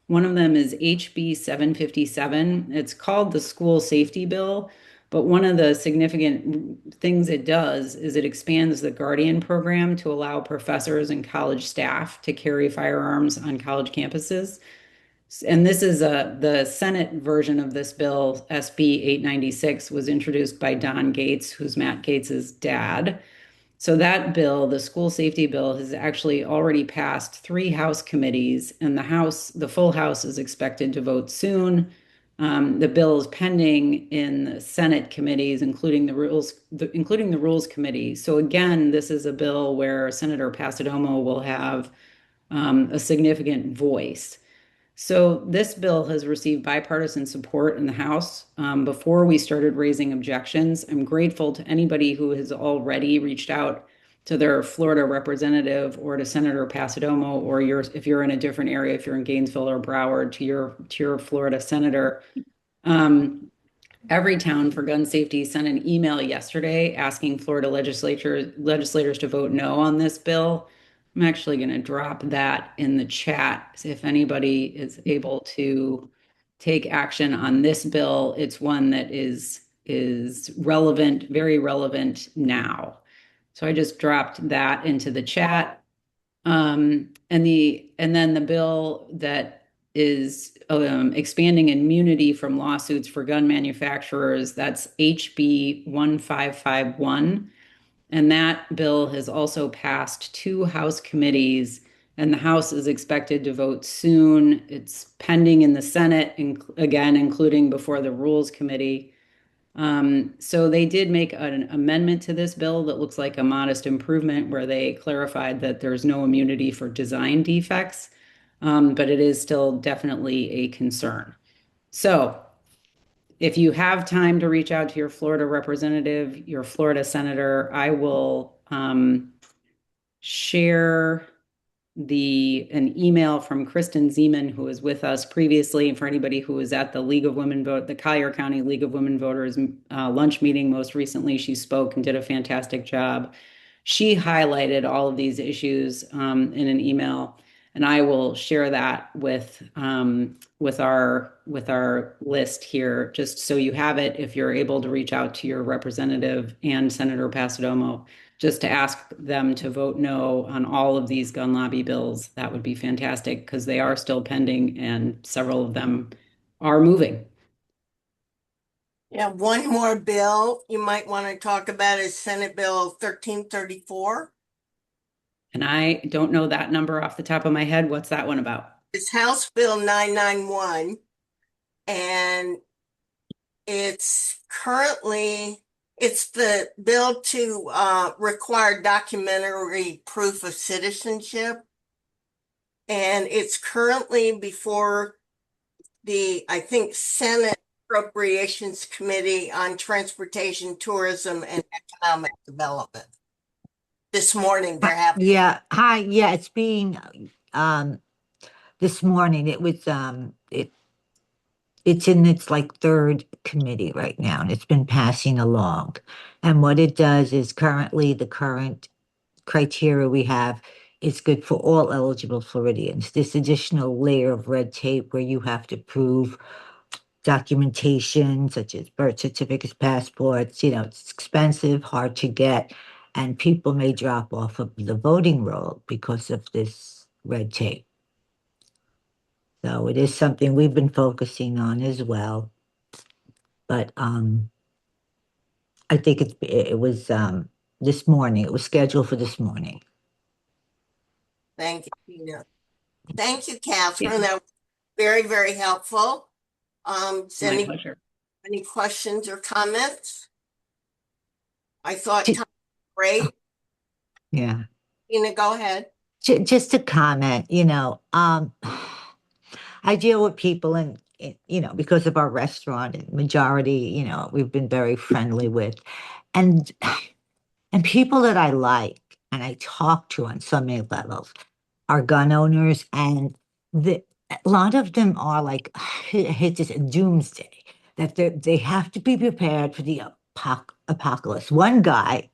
One of them is HB 757. It's called the School Safety Bill, but one of the significant things it does is it expands the Guardian program to allow professors and college staff to carry firearms on college campuses. And this is the Senate version of this bill, SB 896, was introduced by Don Gates, who's Matt Gates's dad. So that bill, the school safety bill, has actually already passed three House committees, and the full House is expected to vote soon. The bill is pending in the Senate committees, including the Rules Committee. So again, this is a bill where Senator Passidomo will have a significant voice. So this bill has received bipartisan support in the House. Before we started raising objections, I'm grateful to anybody who has already reached out to their Florida representative or to Senator Passidomo, or if you're in a different area, if you're in Gainesville or Broward, to your Florida senator. Um, Everytown for Gun Safety sent an email yesterday asking Florida legislators to vote no on this bill. I'm actually going to drop that in the chat. If anybody is able to take action on this bill, it's one that is relevant, very relevant now. So I just dropped that into the chat. And then the bill that is expanding immunity from lawsuits for gun manufacturers, that's HB 1551. And that bill has also passed two House committees, and the House is expected to vote soon. It's pending in the Senate, again, including before the Rules Committee. So they did make an amendment to this bill that looks like a modest improvement where they clarified that there's no immunity for design defects, but it is still definitely a concern. So if you have time to reach out to your Florida representative, your Florida senator, I will share an email from Kristen Zeman, who was with us previously, and for anybody who was at the the Collier County League of Women Voters lunch meeting most recently. She spoke and did a fantastic job. She highlighted all of these issues in an email, and I will share that with our list here, just so you have it if you're able to reach out to your representative and Senator Passidomo just to ask them to vote no on all of these gun lobby bills. That would be fantastic because they are still pending and several of them are moving. Yeah, one more bill you might want to talk about is Senate Bill 1334. And I don't know that number off the top of my head. What's that one about? It's House Bill 991, and it's the bill to require documentary proof of citizenship. And it's currently before I think, Senate Appropriations Committee on Transportation, Tourism, and Economic Development. This morning, they're having. Yeah, hi. Yeah, it's being this morning. It's in its like third committee right now, and it's been passing along. And what it does is currently the current criteria we have is good for all eligible Floridians. This additional layer of red tape where you have to prove documentation such as birth certificates, passports, it's expensive, hard to get, and people may drop off of the voting roll because of this red tape. So it is something we've been focusing on as well. But I think it was this morning. It was scheduled for this morning. Thank you, Tina. Thank you, Catherine. That was very, very helpful. My pleasure. Any questions or comments? I thought time was great. Yeah. Tina, go ahead. Just to comment, I deal with people and because of our restaurant and majority, we've been very friendly with, and people that I like and I talk to on so many levels are gun owners, and a lot of them are like hit this doomsday that they have to be prepared for the apocalypse. One guy,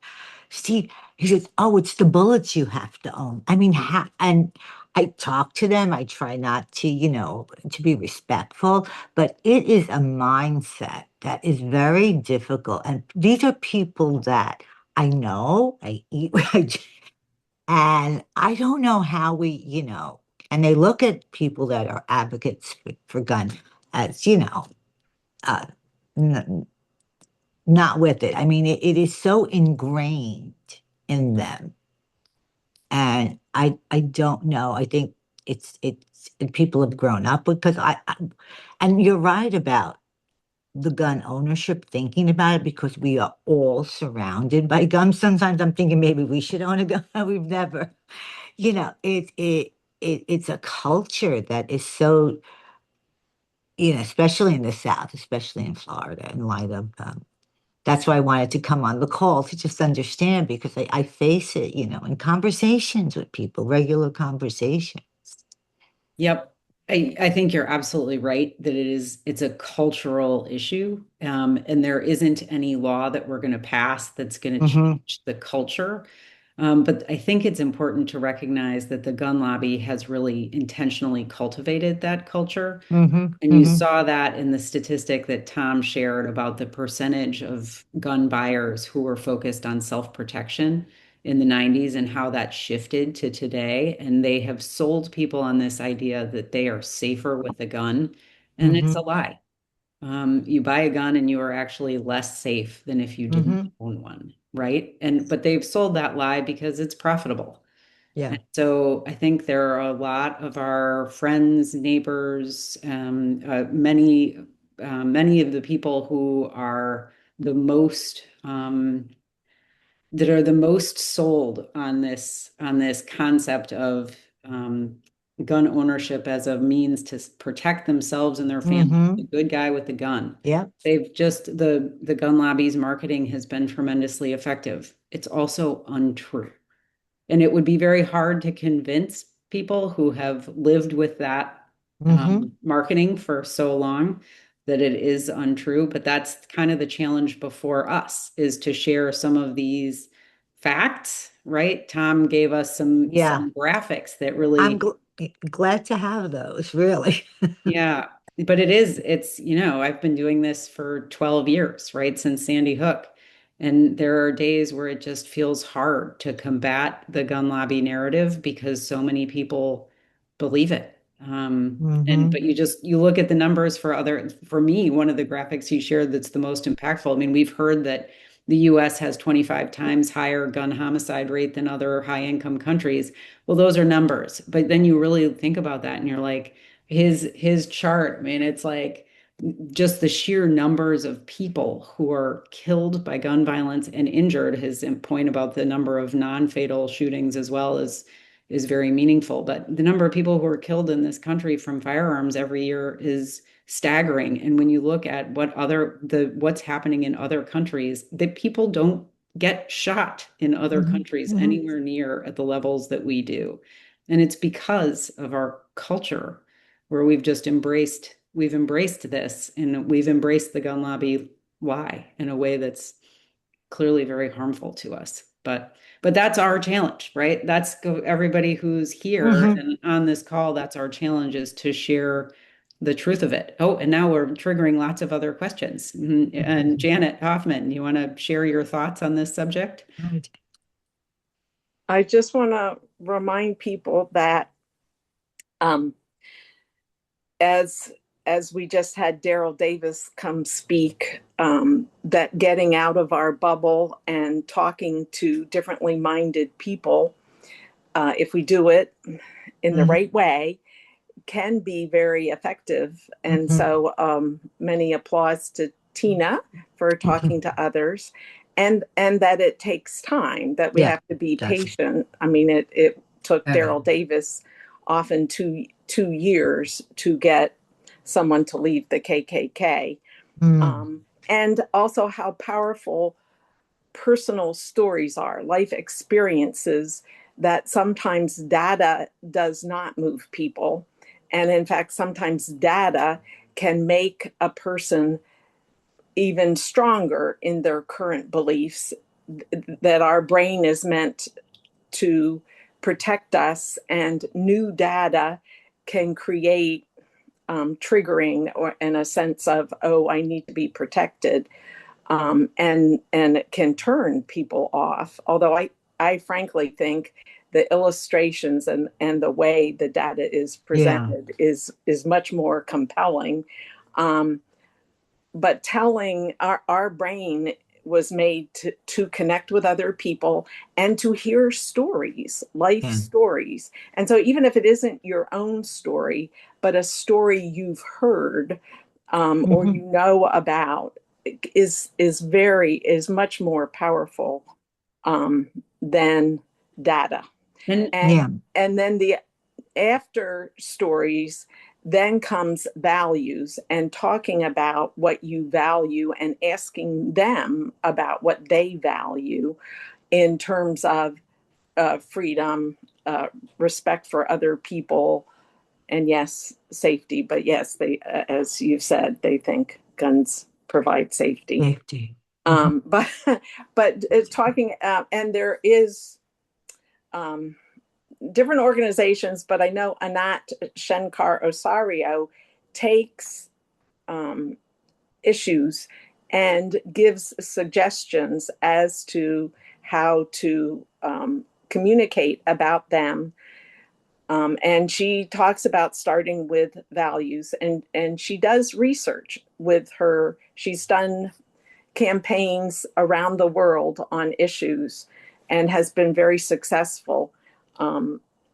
Steve, he says, "Oh, it's the bullets you have to own." I mean, and I talk to them. I try not to, to be respectful, but it is a mindset that is very difficult. And these are people that I know, I eat, and I don't know how and they look at people that are advocates for gun as, uh, not with it. I mean, it is so ingrained in them. And I don't know. I think people have grown up because and you're right about the gun ownership, thinking about it because we are all surrounded by guns. Sometimes I'm thinking maybe we should own a gun. We've never, it it's a culture that is so, especially in the South, especially in Florida, in light of that's why I wanted to come on the call to just understand because I face it, in conversations with people, regular conversations. Yep. I think you're absolutely right that it's a cultural issue. And there isn't any law that we're going to pass that's going to Mm-hmm. change the culture. But I think it's important to recognize that the gun lobby has really intentionally cultivated that culture. Mm-hmm. And you Mm-hmm. saw that in the statistic that Tom shared about the percentage of gun buyers who were focused on self-protection in the 90s and how that shifted to today. And they have sold people on this idea that they are safer with a gun. And it's Mm-hmm. a lie. You buy a gun and you are actually less safe than if you didn't Mm-hmm. own one, right? But they've sold that lie because it's profitable. Yeah. And so I think there are a lot of our friends, neighbors, many of the people who are the most that are the most sold on this concept of gun ownership as a means to protect themselves and their family. Mm-hmm. The good guy with the gun. Yeah. They've just the gun lobby's marketing has been tremendously effective. It's also untrue. And it would be very hard to convince people who have lived with that Mm-hmm. marketing for so long that it is untrue. But that's kind of the challenge before us is to share some of these facts, right? Tom gave us Yeah. some graphics that I'm really glad to have those, really. yeah, but I've been doing this for 12 years, right, since Sandy Hook. And there are days where it just feels hard to combat the gun lobby narrative because so many people believe it. Mm-hmm. But you look at the numbers for me, one of the graphics you shared that's the most impactful. I mean, we've heard that the US has 25 times higher gun homicide rate than other high income countries. Well, those are numbers. But then you really think about that and you're like, his chart, I mean, it's like just the sheer numbers of people who are killed by gun violence and injured. His point about the number of non-fatal shootings as well is very meaningful. But the number of people who are killed in this country from firearms every year is staggering. And when you look at what's happening in other countries, that people don't get shot in other Mm-hmm. countries Mm-hmm. anywhere near at the levels that we do. And it's because of our culture where we've embraced this and we've embraced the gun lobby lie in a way that's clearly very harmful to us. But that's our challenge, right? Everybody who's here Mm-hmm. and on this call, that's our challenge is to share the truth of it. Oh, and now we're triggering lots of other questions. And Janet Hoffman, you want to share your thoughts on this subject? I just want to remind people that um, as as we just had Daryl Davis come speak, that getting out of our bubble and talking to differently minded people, if we do it in the Mm-hmm. right way, can be very effective. And Mm-hmm. so many applause to Tina for talking to others. And that it takes time, that we Yeah, have to be that's patient. I mean, it took yeah. Daryl Davis often two years to get someone to leave the KKK. Mm. And also how powerful personal stories are, life experiences, that sometimes data does not move people. And in fact, sometimes data can make a person even stronger in their current beliefs, that our brain is meant to protect us, and new data can create triggering or in a sense of, oh, I need to be protected, and it can turn people off. Although I frankly think the illustrations and the way the data is Yeah. presented is much more compelling. Um, but telling our brain was made to connect with other people and to hear stories, life Yeah. stories. And so even if it isn't your own story, but a story you've heard, or Mm-hmm. you know about, is much more powerful than data. And And Yeah. and then after stories, then comes values and talking about what you value and asking them about what they value in terms of freedom, respect for other people, and yes, safety. But yes, they, as you've said, they think guns provide safety. Safety. But but it's talking, and there is different organizations, but I know Anat Shenkar Osario takes issues and gives suggestions as to how to communicate about them. And she talks about starting with values, and she does research with her. She's done campaigns around the world on issues and has been very successful,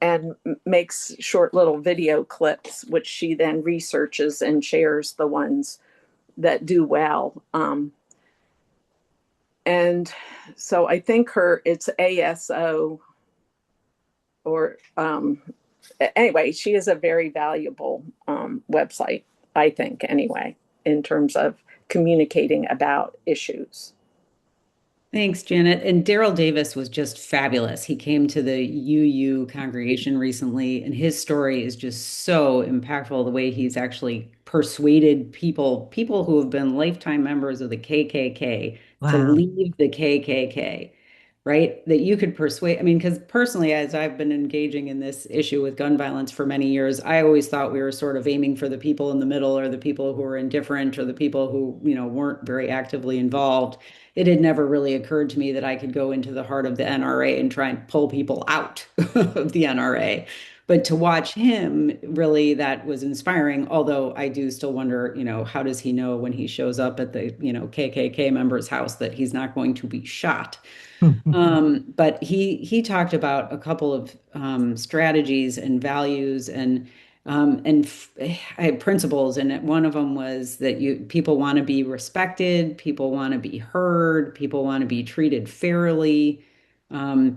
and makes short little video clips, which she then researches and shares the ones that do well. And so I think it's ASO, or anyway, she is a very valuable website, I think, anyway, in terms of communicating about issues. Thanks, Janet. And Daryl Davis was just fabulous. He came to the UU congregation recently, and his story is just so impactful. The way he's actually persuaded people who have been lifetime members of the KKK, to Wow. leave the KKK, right? That you could persuade. I mean, because personally, as I've been engaging in this issue with gun violence for many years, I always thought we were sort of aiming for the people in the middle, or the people who were indifferent, or the people who, weren't very actively involved. It had never really occurred to me that I could go into the heart of the NRA and try and pull people out of the NRA. But to watch him, really, that was inspiring. Although I do still wonder, how does he know when he shows up at the, KKK member's house that he's not going to be shot? But he talked about a couple of strategies and values and principles, and one of them was that people want to be respected, people want to be heard, people want to be treated fairly,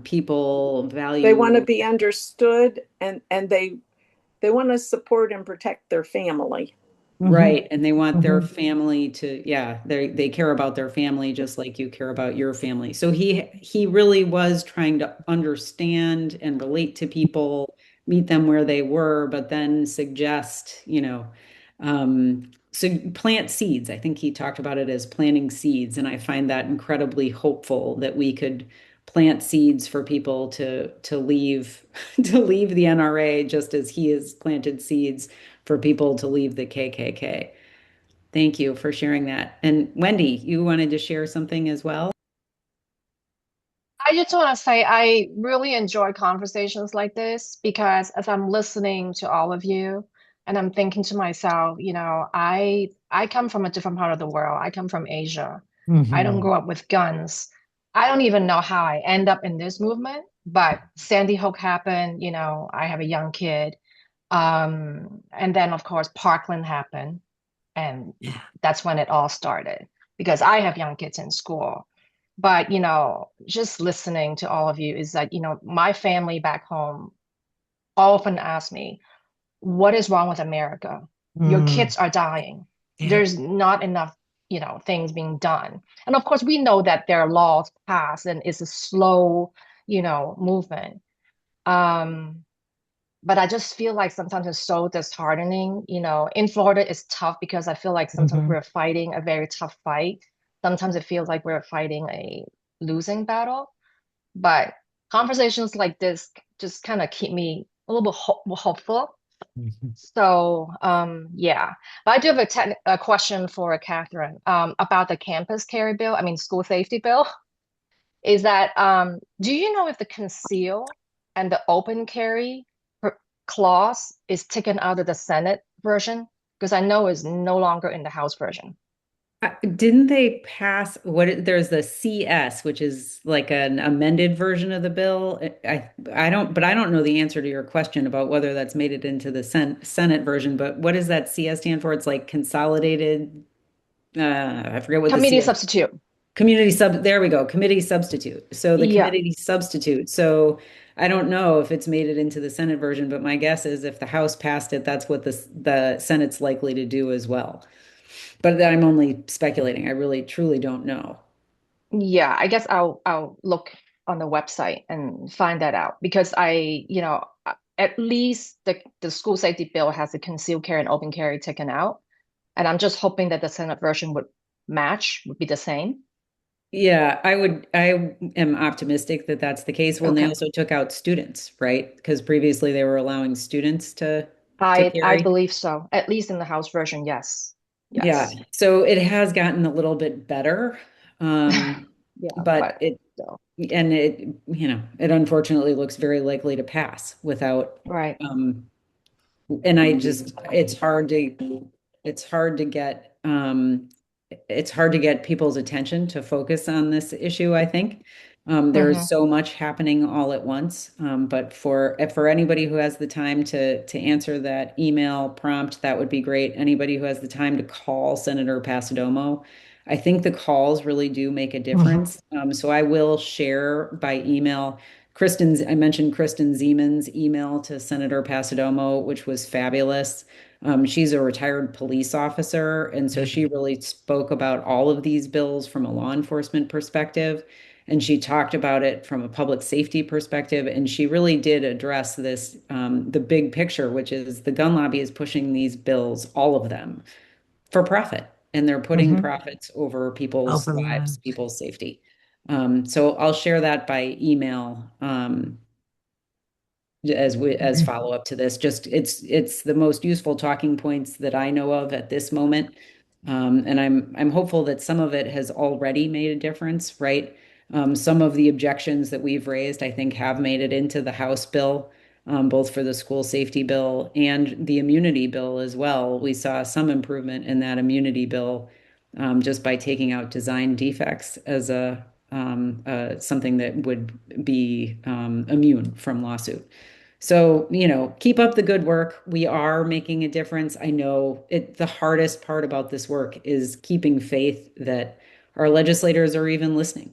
people They want to value. be understood, and they want to support and protect their family. Right. And they want their Mhm. family to, yeah, they care about their family just like you care about your family. So he really was trying to understand and relate to people, meet them where they were, but then suggest, so plant seeds. I think he talked about it as planting seeds, and I find that incredibly hopeful that we could plant seeds for people to leave to leave the NRA, just as he has planted seeds for people to leave the KKK. Thank you for sharing that. And Wendy, you wanted to share something as well? I just want to say I really enjoy conversations like this because as I'm listening to all of you and I'm thinking to myself, I come from a different part of the world. I come from Asia. I don't Mhm. grow up with guns. I don't even know how I end up in this movement, but Sandy Hook happened, I have a young kid. And then of course Parkland happened, and Yeah. that's when it all started because I have young kids in school. But, just listening to all of you is that, my family back home often ask me, what is wrong with America? Your Mm. kids are dying. Yeah. There's not enough, things being done. And of course, we know that there are laws passed and it's a slow, movement. Um, but I just feel like sometimes it's so disheartening. In Florida, it's tough because I feel like sometimes Mhm. we're fighting a very tough fight. Sometimes it feels like we're fighting a losing battle. But conversations like this just kind of keep me a little bit hopeful. Mhm. So, yeah. But I do have a question for Catherine about the campus carry bill, I mean, school safety bill. Is that do you know if the conceal and the open carry clause is taken out of the Senate version? Because I know it's no longer in the House version. Didn't they pass there's the CS, which is like an amended version of the bill. I don't know the answer to your question about whether that's made it into the Senate version, but what does that CS stand for? It's like consolidated, I forget what the Committee CS. substitute. there we go, committee substitute. So the Yeah. committee substitute. So I don't know if it's made it into the Senate version, but my guess is if the House passed it, that's what the Senate's likely to do as well. But I'm only speculating. I really truly don't know. Yeah, I guess I'll look on the website and find that out because at least the school safety bill has the concealed carry and open carry taken out, and I'm just hoping that the Senate version would be the same. Yeah, I am optimistic that that's the case. Well, and they Okay. also took out students, right? Because previously they were allowing students to I carry. believe so. At least in the House version, yes. Yeah, Yes. so it has gotten a little bit better. Um, Yeah, but but it still. and it, it unfortunately looks very likely to pass without Right. and I just it's hard to get it's hard to get people's attention to focus on this issue, I think. There's Mm-hmm. so much happening all at once. But for anybody who has the time to answer that email prompt, that would be great. Anybody who has the time to call Senator Passidomo, I think the calls really do make a Mhm. difference. So I will share by email I mentioned Kristen Zeman's email to Senator Passidomo, which was fabulous. She's a retired police officer, and so she really spoke about all of these bills from a law enforcement perspective. And she talked about it from a public safety perspective. And she really did address this, the big picture, which is the gun lobby is pushing these bills, all of them, for profit. And they're putting Mhm. profits over people's lives, Overrides. people's safety. So I'll share that by email. As Mhm. follow up to this. Just it's the most useful talking points that I know of at this moment. And I'm hopeful that some of it has already made a difference, right? Some of the objections that we've raised, I think, have made it into the House bill, both for the school safety bill and the immunity bill as well. We saw some improvement in that immunity bill, just by taking out design defects as something that would be immune from lawsuit. So, keep up the good work. We are making a difference. I know the hardest part about this work is keeping faith that our legislators are even listening.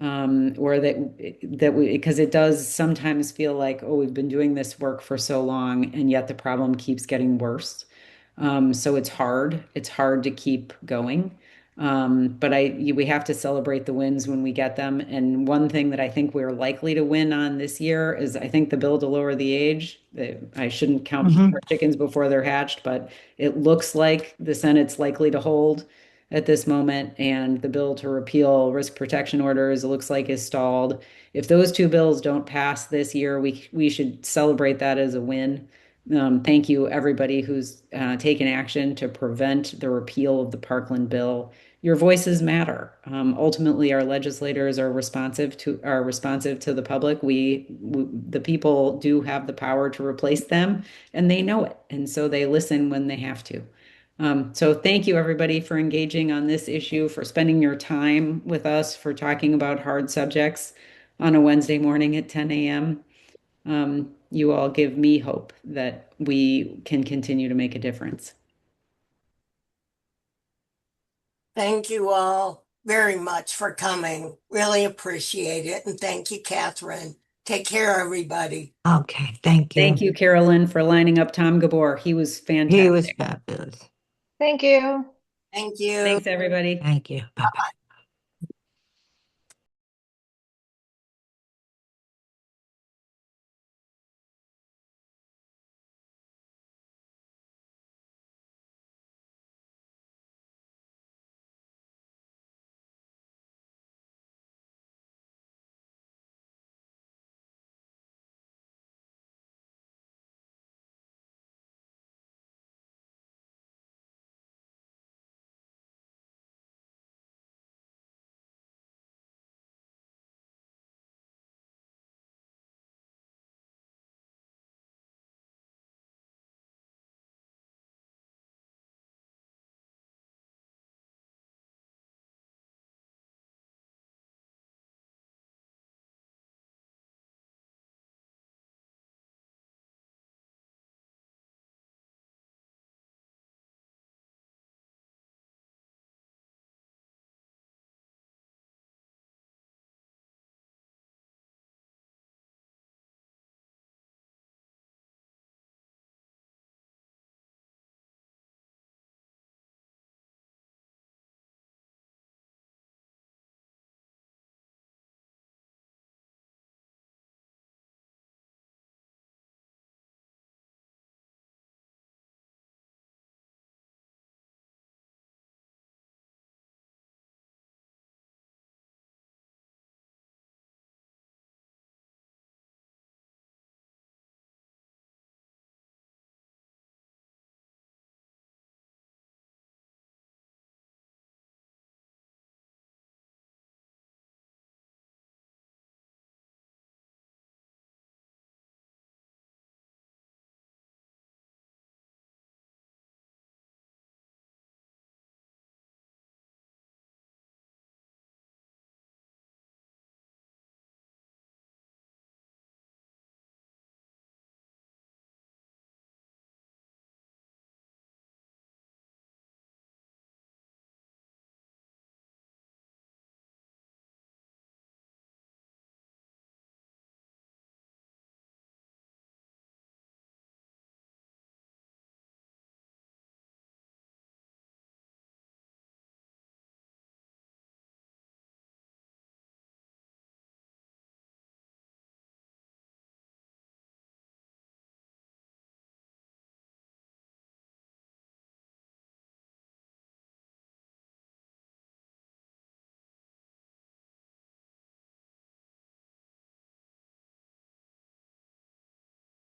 Or because it does sometimes feel like, oh, we've been doing this work for so long, and yet the problem keeps getting worse. So it's hard. It's hard to keep going. But we have to celebrate the wins when we get them. And one thing that I think we're likely to win on this year is I think the bill to lower the age. I shouldn't count our Mhm. chickens before they're hatched, but it looks like the Senate's likely to hold at this moment. And the bill to repeal risk protection orders, it looks like is stalled. If those two bills don't pass this year, we should celebrate that as a win. Thank you, everybody who's taken action to prevent the repeal of the Parkland bill. Your voices matter. Ultimately, our legislators are responsive to the public. The people do have the power to replace them, and they know it, and so they listen when they have to. So thank you, everybody, for engaging on this issue, for spending your time with us, for talking about hard subjects on a Wednesday morning at 10 a.m. You all give me hope that we can continue to make a difference. Thank you all very much for coming. Really appreciate it. And thank you, Catherine. Take care, everybody. Okay, thank Thank you. you, Carolyn, for lining up Tom Gabor. He was He was fantastic. fabulous. Thank you. Thank you. Thanks, everybody. Thank you. Bye-bye.